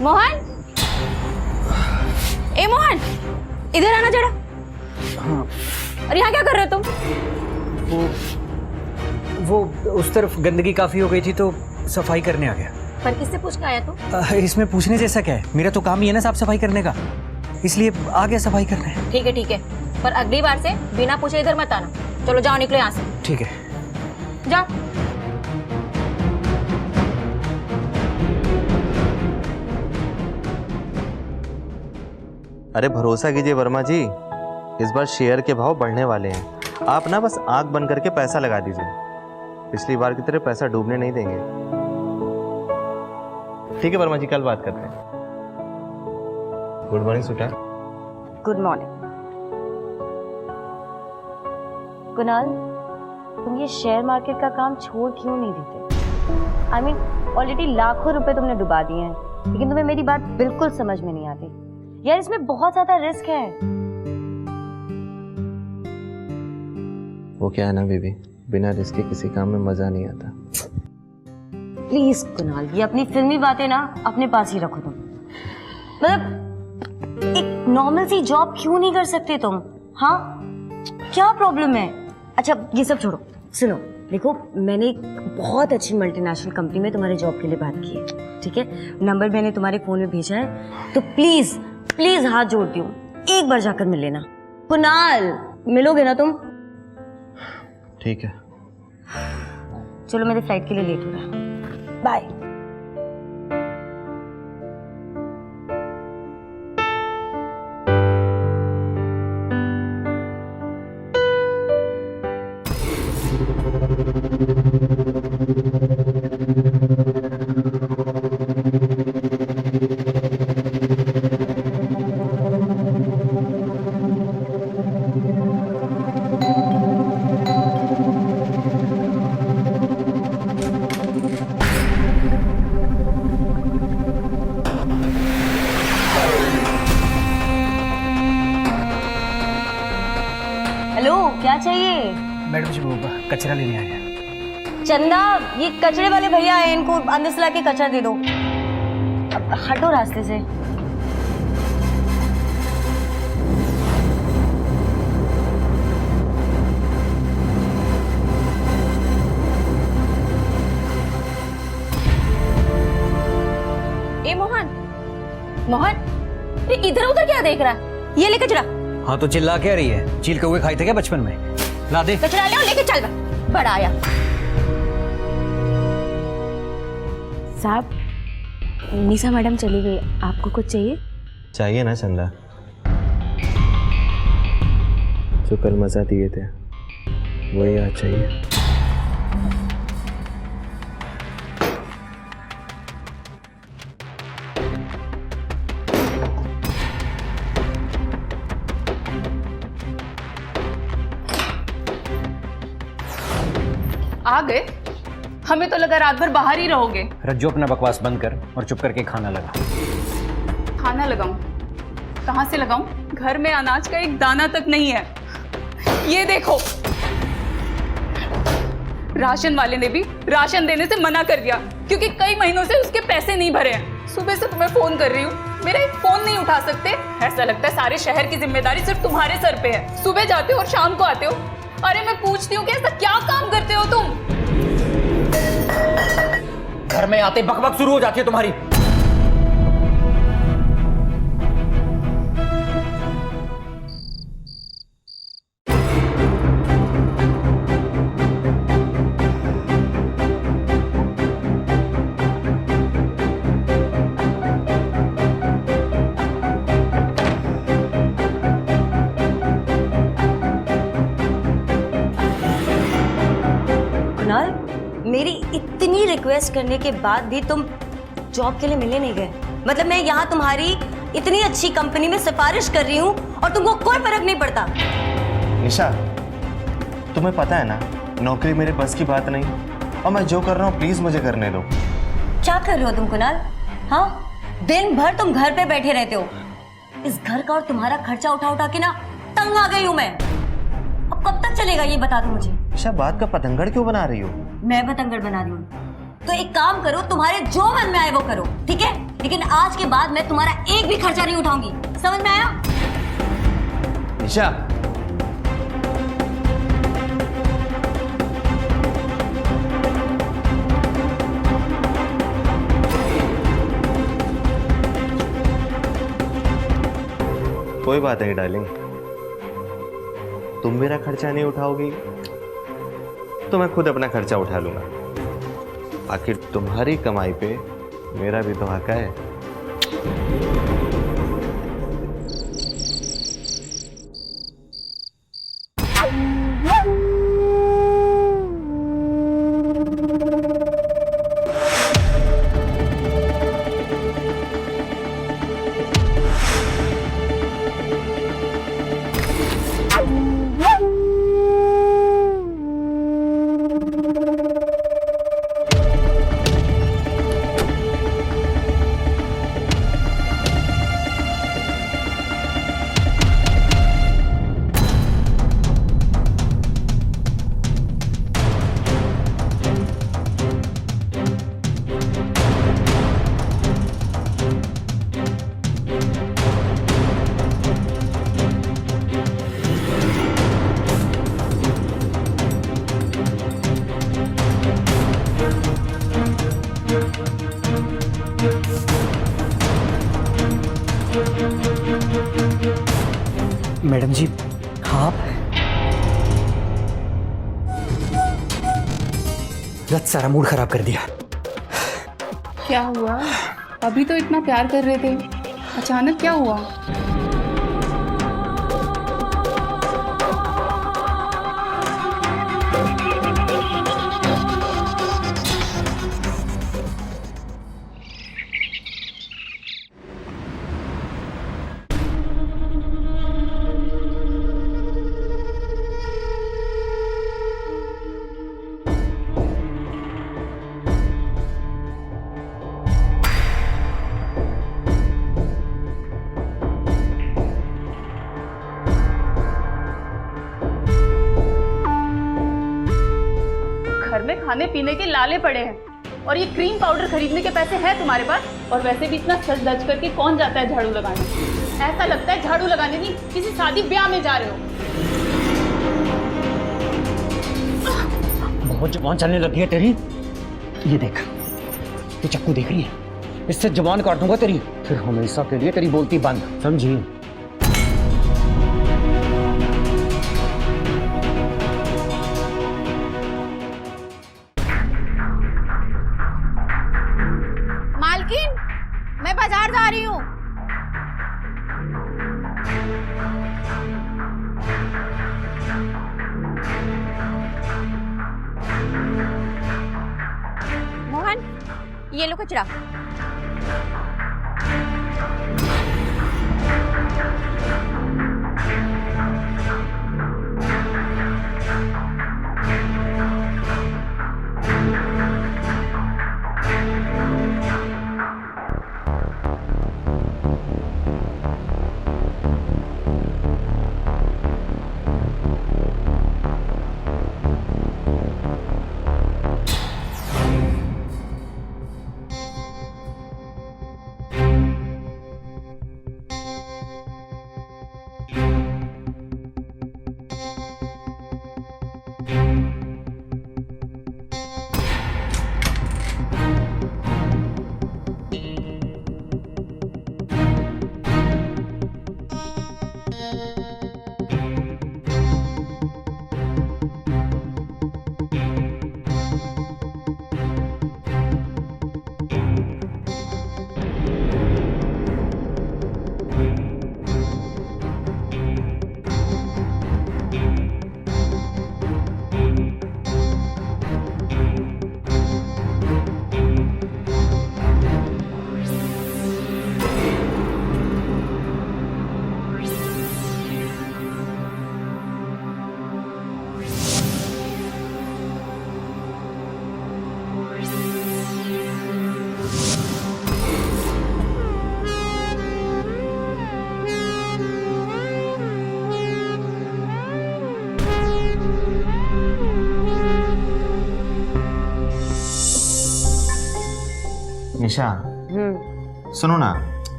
मोहन, ए मोहन, इधर आना जरा। हाँ। और यहाँ क्या कर रहे हो तुम? वो उस तरफ गंदगी काफी हो गई थी तो सफाई करने आ गया। पर किससे पूछ के आया तू? इसमें पूछने जैसा क्या है, मेरा तो काम ही है ना साफ सफाई करने का, इसलिए आ गया सफाई करने। ठीक है, पर अगली बार से बिना पूछे इधर मत आना। चलो जाओ, निकलो यहाँ से। ठीक है, जाओ। अरे भरोसा कीजिए वर्मा जी, इस बार शेयर के भाव बढ़ने वाले हैं। आप ना बस आंख बंद करके पैसा लगा दीजिए, पिछली बार की तरह पैसा डूबने नहीं देंगे। ठीक है वर्मा जी, कल बात करते हैं। गुड मॉर्निंग सुटा। Good morning. कुणाल, तुम ये शेयर मार्केट का काम छोड़ क्यों नहीं देते? I mean, ऑलरेडी लाखों रुपए तुमने डुबा दिए हैं, लेकिन तुम्हें मेरी बात बिल्कुल समझ में नहीं आती। यार, इसमें बहुत ज्यादा रिस्क है। वो क्या है ना बेबी, बिना रिस्क के किसी काम में मजा नहीं आता। प्लीज कुणाल, ये अपनी फिल्मी बातें ना अपने पास ही रखो तुम। मतलब एक नॉर्मल सी जॉब क्यों नहीं कर सकते तुम? हाँ, क्या प्रॉब्लम है? अच्छा, ये सब छोड़ो, सुनो, देखो, मैंने एक बहुत अच्छी मल्टीनेशनल कंपनी में तुम्हारे जॉब के लिए बात की है, ठीक है? नंबर मैंने तुम्हारे फोन में भेजा है, तो प्लीज प्लीज हाथ जोड़ती हूँ, एक बार जाकर मिल लेना। कुणाल, मिलोगे ना तुम? ठीक है, चलो, मेरे फ्लाइट के लिए लेट हो रहा है। बाय। हेलो, क्या चाहिए? मैडम जी वो कचरा लेने आए हैं। चंदा, ये कचरे वाले भैया हैं, इनको अंदर से लाके कचरा दे दो। अब हटो रास्ते से। ए मोहन, मोहन, ये इधर उधर क्या देख रहा है? ये ले कचरा। हाँ तो चिल्ला क्या रही है? चील कौवे खाए थे क्या बचपन में? ला दे कचरा, ले लेके चल। बड़ा आया साहब। निशा मैडम चली गई, आपको कुछ चाहिए ना चंदा, जो कल मजा दिए थे वही आज चाहिए। आ गए? हमें तो लगा रात भर बाहर ही रहोगे। रज्जू, अपना बकवास बंद कर और चुप करके खाना लगा। खाना लगाऊं? कहां से लगाऊं? घर में अनाज का एक दाना तक नहीं है। ये देखो, राशन वाले ने भी राशन देने से मना कर दिया क्योंकि कई महीनों से उसके पैसे नहीं भरे हैं। सुबह से तुम्हें फोन कर रही हूँ, मेरा एक फोन नहीं उठा सकते? ऐसा लगता है सारे शहर की जिम्मेदारी सिर्फ तुम्हारे सर पे है। सुबह जाते हो और शाम को आते हो। अरे मैं पूछती हूँ कि ऐसा क्या काम करते हो तुम? घर में आते बकबक शुरू हो जाती है तुम्हारी। कुणाल, मेरी इतनी रिक्वेस्ट करने के बाद भी तुम जॉब के लिए मिलने नहीं गए। मतलब मैं यहाँ तुम्हारी इतनी अच्छी कंपनी में सिफारिश कर रही हूँ और तुमको कोई फर्क नहीं पड़ता। निशा, तुम्हें पता है ना, नौकरी मेरे बस की बात नहीं, और मैं जो कर रहा हूँ प्लीज मुझे करने दो। क्या कर रहे हो तुम कुणाल? हाँ, दिन भर तुम घर पे बैठे रहते हो। इस घर का और तुम्हारा खर्चा उठा उठा के ना तंग आ गई हूँ मैं। अब कब तक चलेगा ये बता दो मुझे। निशा, बात का पतंगड़ क्यों बना रही हो? मैं पतंगड़ बना रही हूँ? तो एक काम करो, तुम्हारे जो मन में आए वो करो, ठीक है? लेकिन आज के बाद मैं तुम्हारा एक भी खर्चा नहीं उठाऊंगी। समझ में आया? निशा, कोई बात नहीं डार्लिंग, तुम मेरा खर्चा नहीं उठाओगी तो मैं खुद अपना खर्चा उठा लूंगा। आखिर तुम्हारी कमाई पे मेरा भी तो हक है। मैडम जी, आप रत सारा मूड खराब कर दिया। क्या हुआ? अभी तो इतना प्यार कर रहे थे, अचानक क्या हुआ? घर में खाने पीने के लाले पड़े हैं और ये क्रीम पाउडर खरीदने के पैसे हैं तुम्हारे पास? और वैसे भी इतना सज धज करके कौन जाता है झाड़ू लगाने? ऐसा लगता है झाड़ू लगाने नहीं, किसी शादी ब्याह में जा रहे हो। बहुत जुबान चलने लगी है तेरी। ये देख, तू चक्कू देख रही है? इससे जुबान काट दूंगा तेरी, फिर हमेशा के लिए तेरी बोलती बंद, समझी? मालकिन, मैं बाजार जा रही हूँ। मोहन, ये लो कचरा। निशा सुनो ना।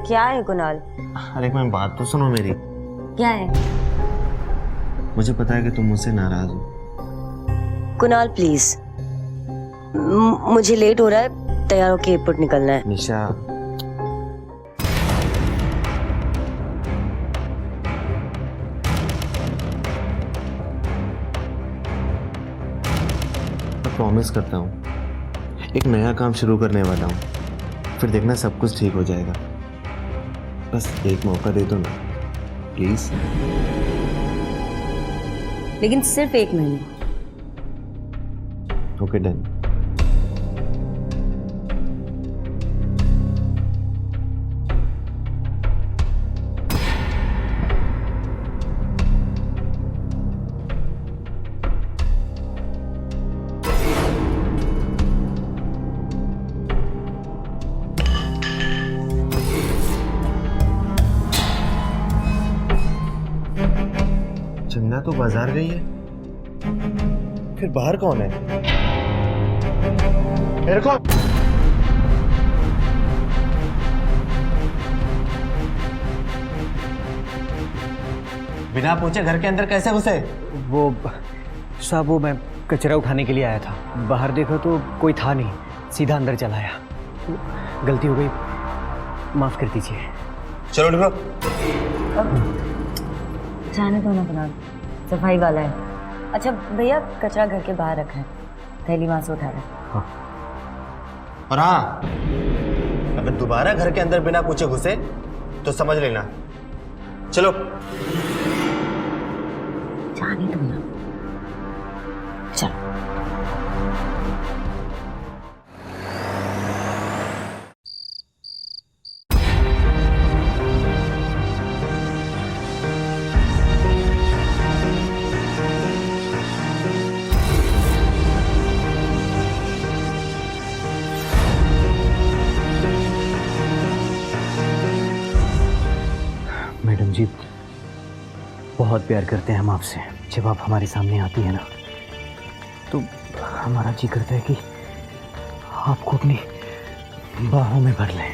क्या है कुणाल? अरे एक मिनट बात तो सुनो मेरी। क्या है? मुझे पता है कि तुम मुझसे नाराज हो। कुणाल प्लीज, मुझे लेट हो रहा है, तैयार होके एयरपोर्ट निकलना है। निशा मैं प्रॉमिस करता हूँ एक नया काम शुरू करने वाला हूँ, फिर देखना सब कुछ ठीक हो जाएगा। बस एक मौका दे दो ना प्लीज। लेकिन सिर्फ 1 महीने। Okay done. चंदा तो बाजार गई है, फिर बाहर कौन है? मेरे को बिना पूछे घर के अंदर कैसे घुसे? वो साहब, वो मैं कचरा उठाने के लिए आया था, बाहर देखा तो कोई था नहीं, सीधा अंदर चला आया। गलती हो गई, माफ कर दीजिए। चलो निकलो। जाने दो ना कुणाल, सफाई वाला है। अच्छा भैया, कचरा घर के बाहर रखा है, थैली वहां से उठा रहा है। और हाँ, अगर दोबारा घर के अंदर बिना पूछे घुसे तो समझ लेना। चलो जाने दो ना, चलो। मैडम जी बहुत प्यार करते हैं हम आपसे। जब आप हमारे सामने आती है ना तो हमारा जी करता है कि आपको अपनी बाहों में भर लें।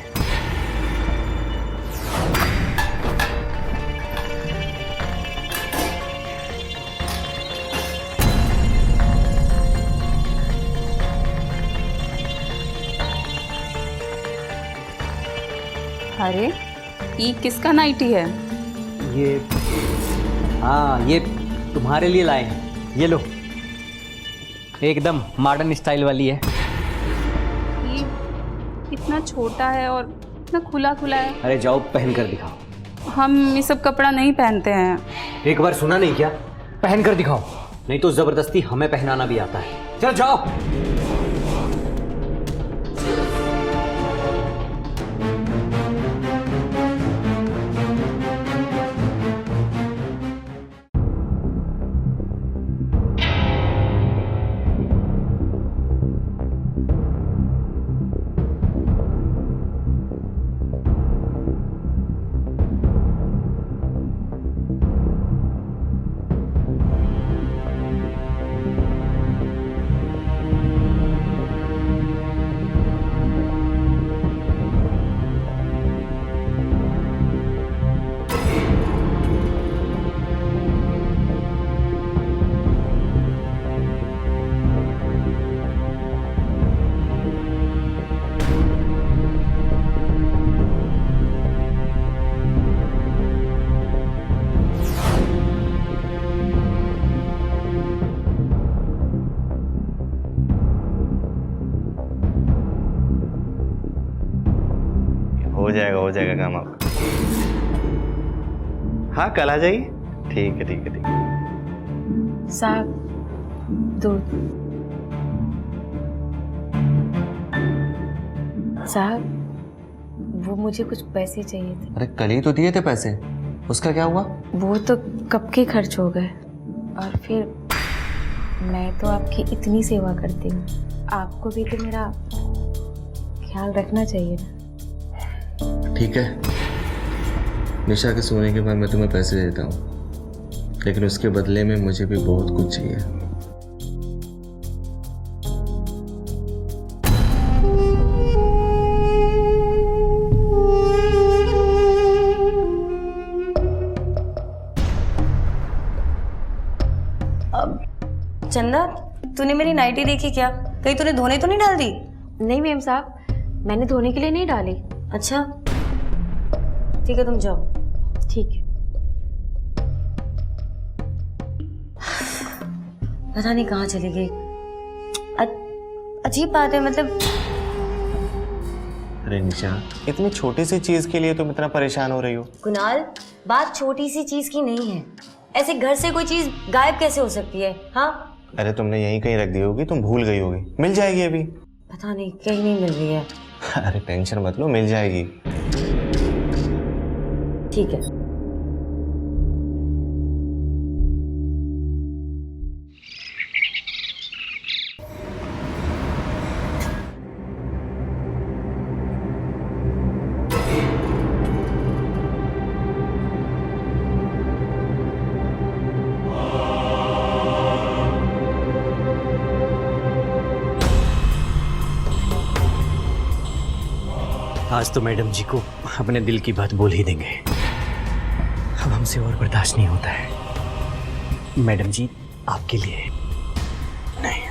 अरे ये किसका नाइटी है? ये हाँ, ये तुम्हारे लिए लाए हैं, ये लो। एकदम मॉडर्न स्टाइल वाली है। ये इतना छोटा है और इतना खुला खुला है। अरे जाओ पहन कर दिखाओ। हम ये सब कपड़ा नहीं पहनते हैं। एक बार सुना नहीं क्या? पहन कर दिखाओ, नहीं तो जबरदस्ती हमें पहनाना भी आता है। चलो जाओ। हो जाएगा काम आपका। हाँ कल आ जाइए। ठीक है ठीक है ठीक है। साहब दूध। साहब वो मुझे कुछ पैसे चाहिए थे। अरे कल ही तो दिए थे पैसे, उसका क्या हुआ? वो तो कब के खर्च हो गए। और फिर मैं तो आपकी इतनी सेवा करती हूँ, आपको भी तो मेरा ख्याल रखना चाहिए ना। ठीक है, निशा के सोने के बाद मैं तुम्हें पैसे देता हूँ, लेकिन उसके बदले में मुझे भी बहुत कुछ चाहिए। चंदा, तूने मेरी नाइटी देखी क्या? कहीं तूने धोने तो नहीं डाल दी? नहीं मेम साहब, मैंने धोने के लिए नहीं डाली। अच्छा ठीक है, तुम जाओ। ठीक है। पता नहीं कहाँ चली गई। अजीब बात है, मतलब अरे निशा, इतनी छोटी सी चीज के लिए तुम इतना परेशान हो रही हो? कुणाल, बात छोटी सी चीज की नहीं है। ऐसे घर से कोई चीज गायब कैसे हो सकती है? हाँ, अरे तुमने यहीं कहीं रख दी होगी, तुम भूल गई होगी। मिल जाएगी अभी। पता नहीं, कहीं नहीं मिल रही है। अरे टेंशन मत लो, मिल जाएगी। ठीक है। आज तो मैडम जी को अपने दिल की बात बोल ही देंगे। अब हमसे और बर्दाश्त नहीं होता है। मैडम जी आपके लिए नहीं।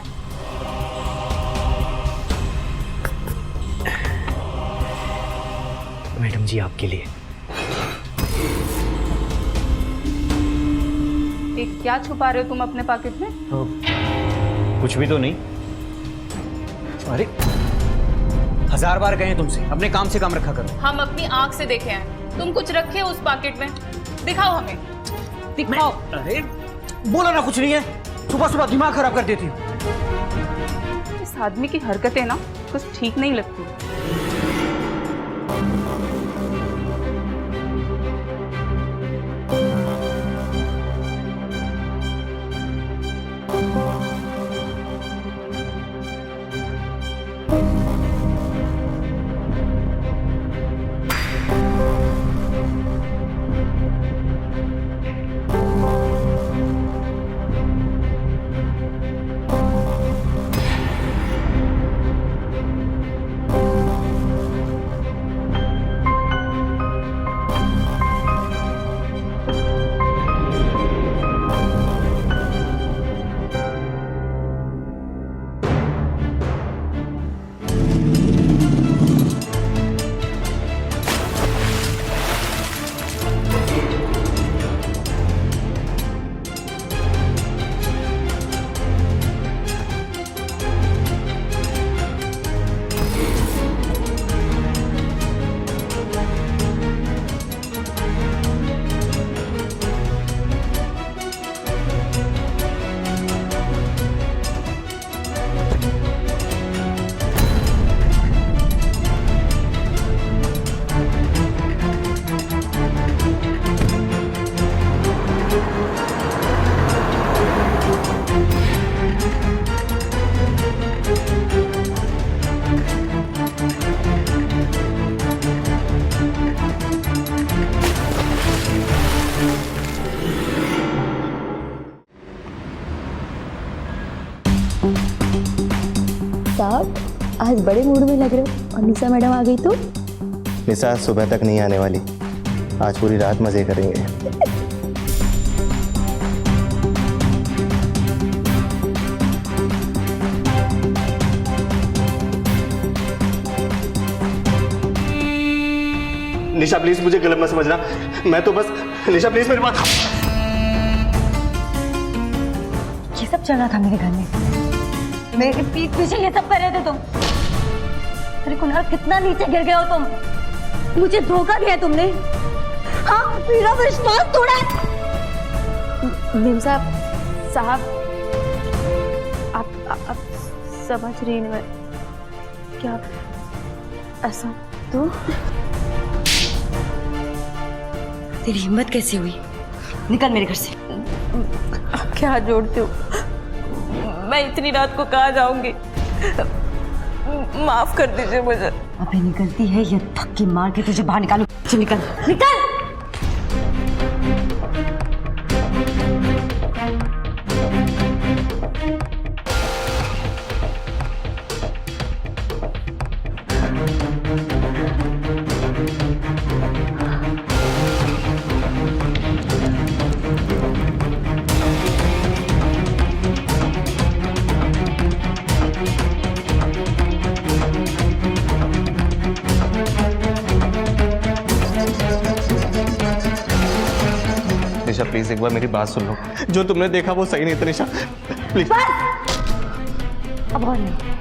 मैडम जी आपके लिए। एक क्या छुपा रहे हो तुम अपने पॉकेट में? कुछ भी तो नहीं। अरे 1000 बार कहें तुमसे, अपने काम से काम रखा करो। हम अपनी आंख से देखे हैं। तुम कुछ रखे हो उस पॉकेट में? दिखाओ हमें, दिखाओ। अरे बोला ना कुछ नहीं है, सुबह सुबह दिमाग खराब कर देती हूँ। इस आदमी की हरकतें ना कुछ ठीक नहीं लगती। साहब, आज बड़े मूड में लग रहे हो। और निशा मैडम आ गई तो? निशा सुबह तक नहीं आने वाली, आज पूरी रात मजे करेंगे। निशा प्लीज मुझे गलत मत समझना, मैं तो बस, निशा प्लीज मेरी बात। ये सब चल रहा था मेरे घर में, मेरे पीठ पीछे ये सब कर रहे थे तुम। अरे कुणाल, कितना नीचे गिर गए हो तुम। मुझे धोखा दिया तुमने। हाँ, मेरा विश्वास तोड़ा। मेम साहब, आप समझ रही नहीं क्या? ऐसा तो तेरी हिम्मत कैसे हुई? निकल मेरे घर से। आप क्या हाथ जोड़ते हो? मैं इतनी रात को कहाँ जाऊंगी? माफ कर दीजिए मुझे। अबे निकलती है या धक्के मार के तुझे बाहर निकालूं? चल निकल, निकल। तनिषा प्लीज एक बार मेरी बात सुन लो, जो तुमने देखा वो सही नहीं तनिषा, प्लीज। अब और नहीं।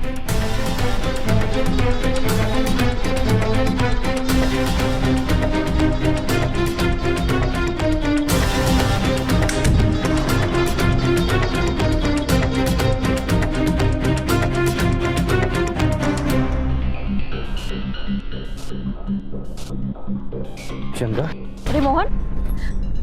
चंदा, अरे मोहन,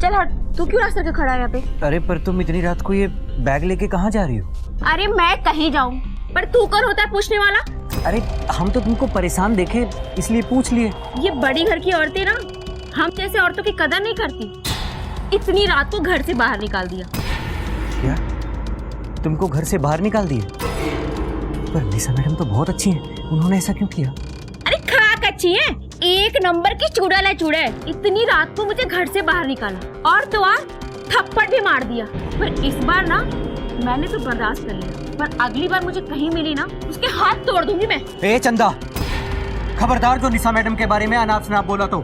चल हट, तू क्यों रास्ते पे खड़ा है यहाँ पे? अरे पर तुम इतनी रात को ये बैग लेके कहाँ जा रही हो? अरे मैं कहीं जाऊँ, पर तू कौन होता है पूछने वाला? अरे हम तो तुमको परेशान देखे इसलिए पूछ लिए। ये बड़ी घर की औरतें ना हम जैसे औरतों की कदर नहीं करती। इतनी रात को घर से बाहर निकाल दिया। क्या तुमको घर से बाहर निकाल दिए? पर निशा मैडम तो बहुत अच्छी हैं, उन्होंने ऐसा क्यों किया? अरे खाक अच्छी है, एक नंबर की चुड़ैल है चुड़ैल। इतनी रात को मुझे घर से बाहर निकाला और तो और थप्पड़ भी मार दिया। पर इस बार ना मैंने तो बर्दाश्त कर लिया, पर अगली बार मुझे कहीं मिली ना उसके हाथ तोड़ दूंगी मैं। ए चंदा, खबरदार जो निशा मैडम के बारे में अनाप शनाप बोला तो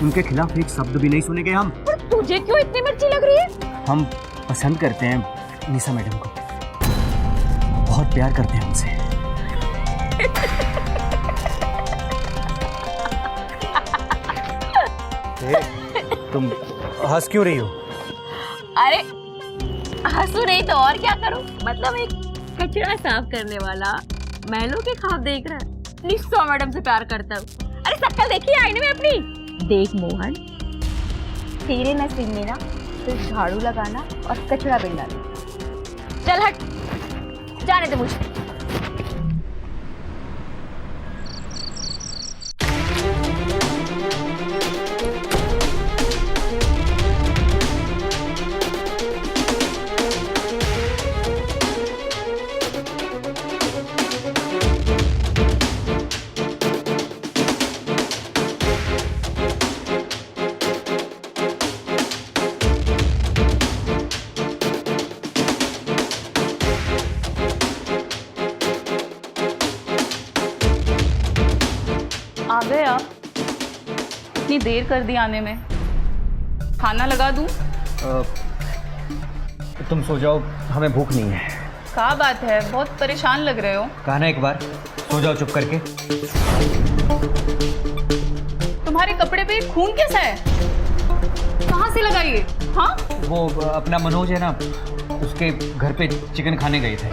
उनके खिलाफ एक शब्द भी नहीं सुनेंगे हम। पर तुझे क्यों इतनी मिर्ची लग रही है? हम पसंद करते हैं निशा मैडम को, बहुत प्यार करते हैं उनसे। तुम हंस क्यों रही हो? अरे हंसू नहीं तो और क्या करूं? मतलब एक कचरा साफ करने वाला महलों के ख्वाब देख रहा है, निशा मैडम से प्यार करता हूँ। अरे शक्ल देखी आईने में अपनी? देख मोहन, तेरे नसीब में ना तो झाड़ू लगाना और कचरा बिन डालना। चल हट, जाने दे मुझे। आ गए आप? इतनी देर कर दी आने में। खाना लगा दूं? तुम सो जाओ, हमें भूख नहीं है। क्या बात है, बहुत परेशान लग रहे हो। कहा ना एक बार, सो जाओ चुप करके। तुम्हारे कपड़े पे खून कैसा है? कहाँ से लगा ये? हाँ, वो अपना मनोज है ना, उसके घर पे चिकन खाने गए थे,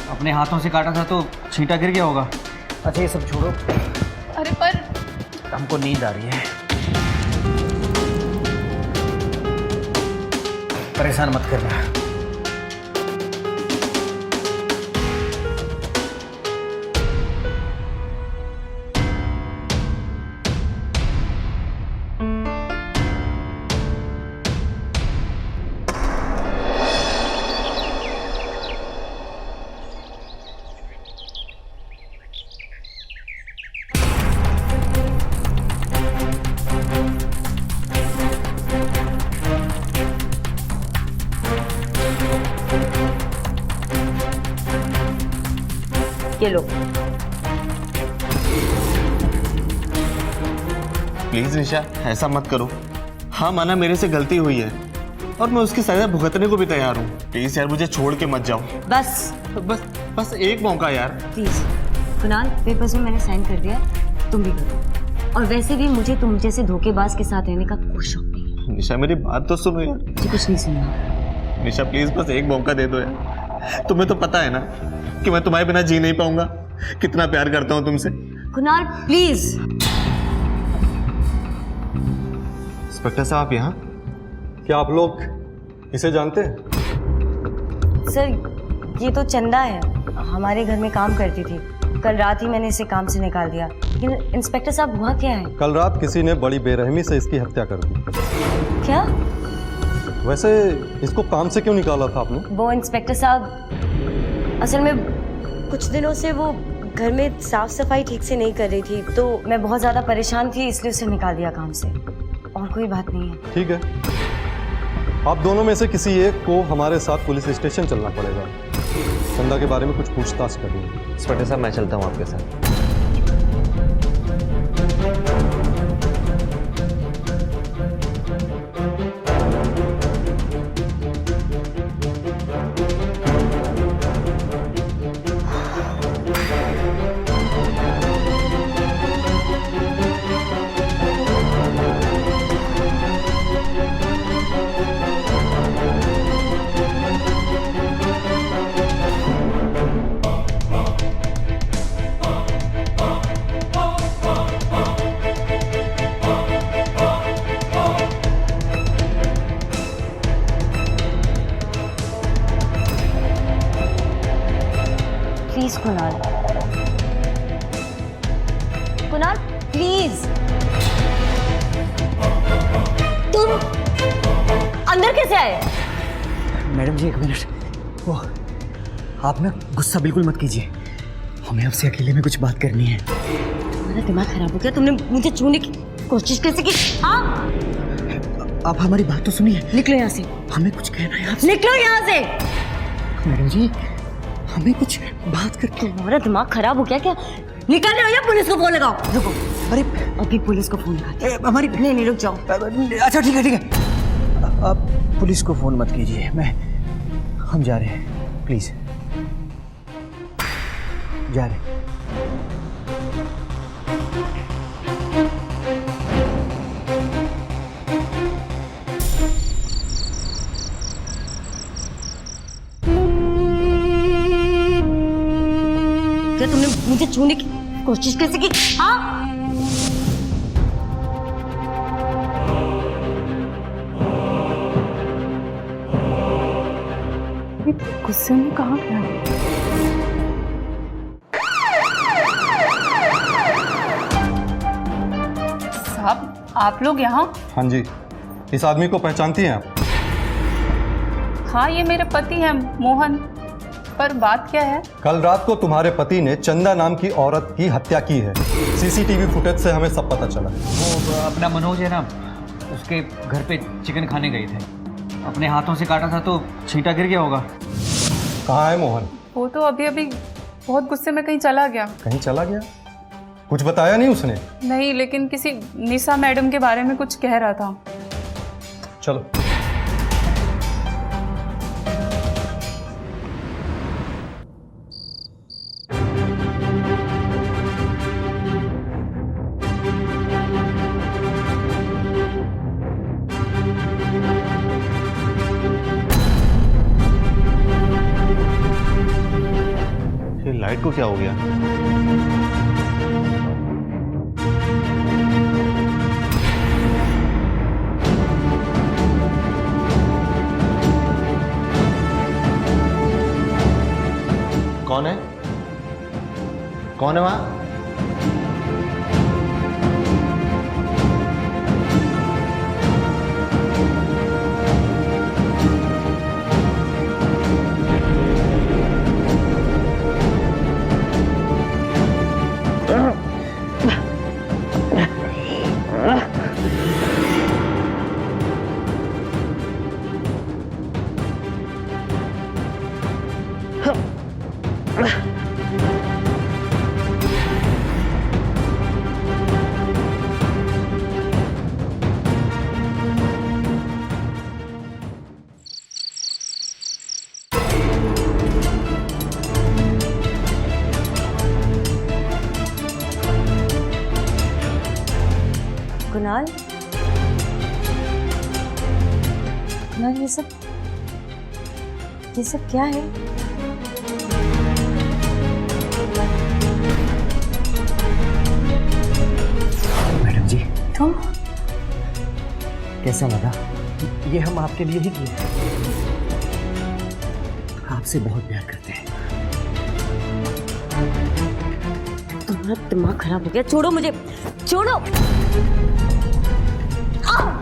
अपने हाथों से काटा था तो छींटा गिर गया होगा। अच्छा ये सब छोड़ो, अरे पर हमको नींद आ रही है, परेशान मत करना। ये लो। प्लीज निशा ऐसा मत करो। हाँ माना मेरे से गलती हुई है और मैं उसकी सजा भुगतने को भी तैयार हूँ। प्लीज यार मुझे छोड़ के मत जाओ। बस बस बस एक मौका यार प्लीज। कुणाल, पेपर्स में मैंने साइन कर दिया, तुम भी करो। और वैसे भी मुझे तुम जैसे धोखेबाज के साथ रहने का कोई शौक नहीं। निशा मेरी बात तो सुनो यार। मुझे कुछ नहीं सुनना। निशा प्लीज बस एक मौका दे दो यार। तुम्हें तो पता है ना कि मैं तुम्हारे बिना जी नहीं पाऊंगा, कितना प्यार करता हूँ तुमसे। कुणाल प्लीज। इंस्पेक्टर साहब आप यहाँ? क्या आप लोग इसे जानते हैं? सर ये तो चंदा है, हमारे घर में काम करती थी। कल रात ही मैंने इसे काम से निकाल दिया। लेकिन इंस्पेक्टर साहब हुआ क्या है? कल रात किसी ने बड़ी बेरहमी से इसकी हत्या कर दी। क्या? वैसे इसको काम से क्यों निकाला था आपने? वो इंस्पेक्टर साहब, असल में कुछ दिनों से वो घर में साफ सफाई ठीक से नहीं कर रही थी, तो मैं बहुत ज़्यादा परेशान थी, इसलिए उसे निकाल दिया काम से। और कोई बात नहीं है। ठीक है, आप दोनों में से किसी एक को हमारे साथ पुलिस स्टेशन चलना पड़ेगा। चंदा के बारे में कुछ पूछताछ करनी है। इंस्पेक्टर साहब मैं चलता हूँ आपके साथ। Please Kunal, Kunal please. तुम अंदर कैसे आए? मैडम जी एक मिनट, वो आप ना गुस्सा बिल्कुल मत कीजिए, हमें आपसे अकेले में कुछ बात करनी है। तुम्हारा दिमाग खराब हो गया? तुमने मुझे छूने की कोशिश कैसे की? हाँ, आप हमारी बात तो सुनिए। निकलो यहाँ से, हमें कुछ कहना है आपसे। निकलो यहाँ से। मैडम जी हमें कुछ बात करके। तुम्हारा दिमाग खराब हो गया क्या? निकल रहे हो या पुलिस को फोन लगाओ? रुको, अरे अभी पुलिस को फोन लगाते। हमारी नहीं रुक जाओ। अच्छा ठीक है ठीक है, आप पुलिस को फोन मत कीजिए, हम जा रहे हैं, प्लीज जा रहे हैं। क्या तुमने मुझे छूने की कोशिश कैसे की? हाँ, गुस्से में कहाँ गया? साहब आप लोग यहाँ? हाँ जी, इस आदमी को पहचानती हैं आप? हाँ ये मेरे पति हैं मोहन, पर बात क्या है? कल रात को तुम्हारे पति ने चंदा नाम की औरत की हत्या की है। सीसीटीवी फुटेज से हमें सब पता चला। वो अपना मनोज है ना, उसके घर पे चिकन खाने गए थे, अपने हाथों से काटा था तो छींटा गिर गया होगा। कहाँ है मोहन? वो तो अभी अभी बहुत गुस्से में कहीं चला गया। कहीं चला गया? कुछ बताया नहीं उसने? नहीं, लेकिन किसी निशा मैडम के बारे में कुछ कह रहा था। चलो। लाइट को क्या हो गया? कौन है? कौन है वहां? कुणाल, कुणाल ये सब क्या है? मैडम जी तुम कैसा लगा? ये हम आपके लिए ही किए, आपसे बहुत प्यार करते हैं। तुम्हारा दिमाग खराब हो गया, छोड़ो मुझे, छोड़ो।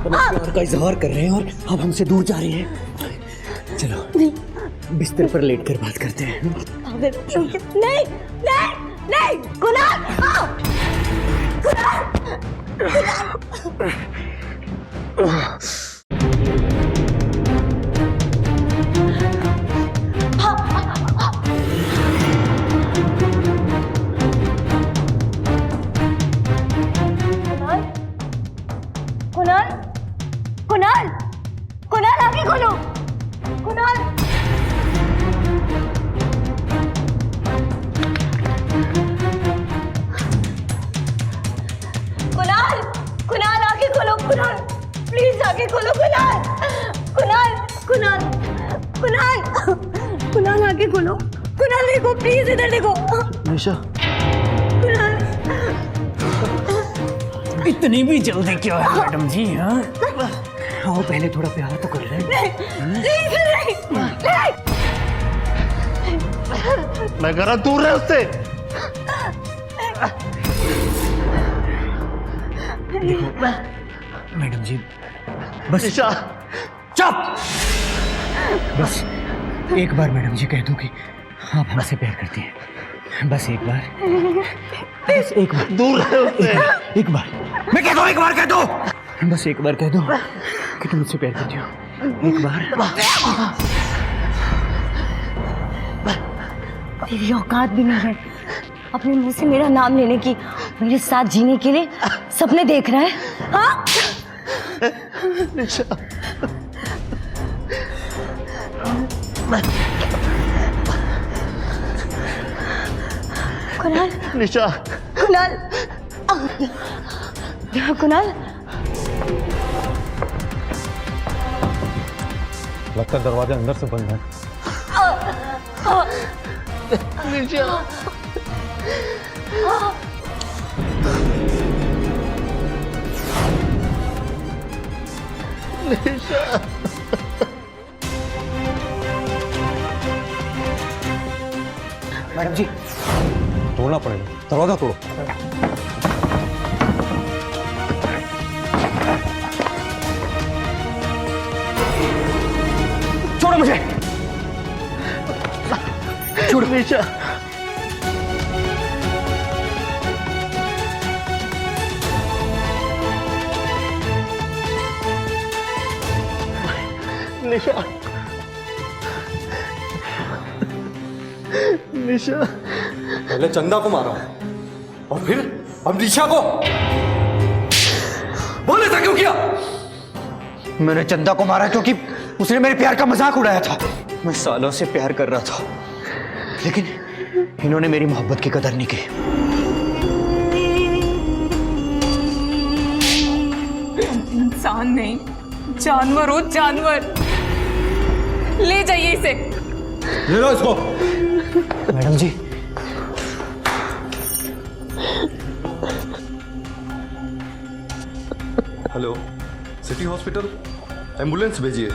प्यार का इजहार कर रहे हैं और अब हमसे दूर जा रही हैं। चलो बिस्तर पर लेटकर बात करते हैं। नहीं नहीं नहीं कुणाल, कुणाल, कुणाल, कुणाल आगे खोलो, कुणाल। कुणाल, कुणाल आगे खोलो, कुणाल प्लीज आगे खोलो, कुणाल, कुणाल, कुणाल, कुणाल, कुणाल आगे खोलो, कुणाल देखो प्लीज, इधर देखो। निशा, इतनी भी जल्दी क्यों है मैडम जी? हाँ आओ पहले थोड़ा प्यार तो कर रहे हैं। नहीं, नहीं, नहीं, नहीं। मैं कह रहा दूर रहे उससे। मैडम जी बस निशा चुप। बस एक बार मैडम जी कह दो कि आप हमसे प्यार करती हैं, बस एक बार, बस एक बार। दूर रहे उससे। एक बार मैं कह दो, एक बार कह दो, बस एक बार कह दो कि तुम मुझसे प्यार करती हो। एक बार। तेरी औकात भी नहीं है अपने मुंह से मेरा नाम लेने की, मेरे साथ जीने के लिए सपने देख रहा है। हाँ? निशा कुणाल, निशा कुणाल, कुणाल, लगता है दरवाजा अंदर से बंद है। निशा निशा मैडम जी तोड़ना पड़ेगा, दरवाजा तोड़ो। छोड़ो मुझे, छोड़ निशा। निशा निशा पहले चंदा को मारा और फिर अब निशा को। बोले था क्यों किया? मैंने चंदा को मारा क्योंकि उसने मेरे प्यार का मजाक उड़ाया था। मैं सालों से प्यार कर रहा था, लेकिन इन्होंने मेरी मोहब्बत की कदर नहीं की। इंसान नहीं, जानवर हो जानवर। ले जाइए इसे। ले लो इसको। मैडम जी हेलो, सिटी हॉस्पिटल, एम्बुलेंस भेजिए।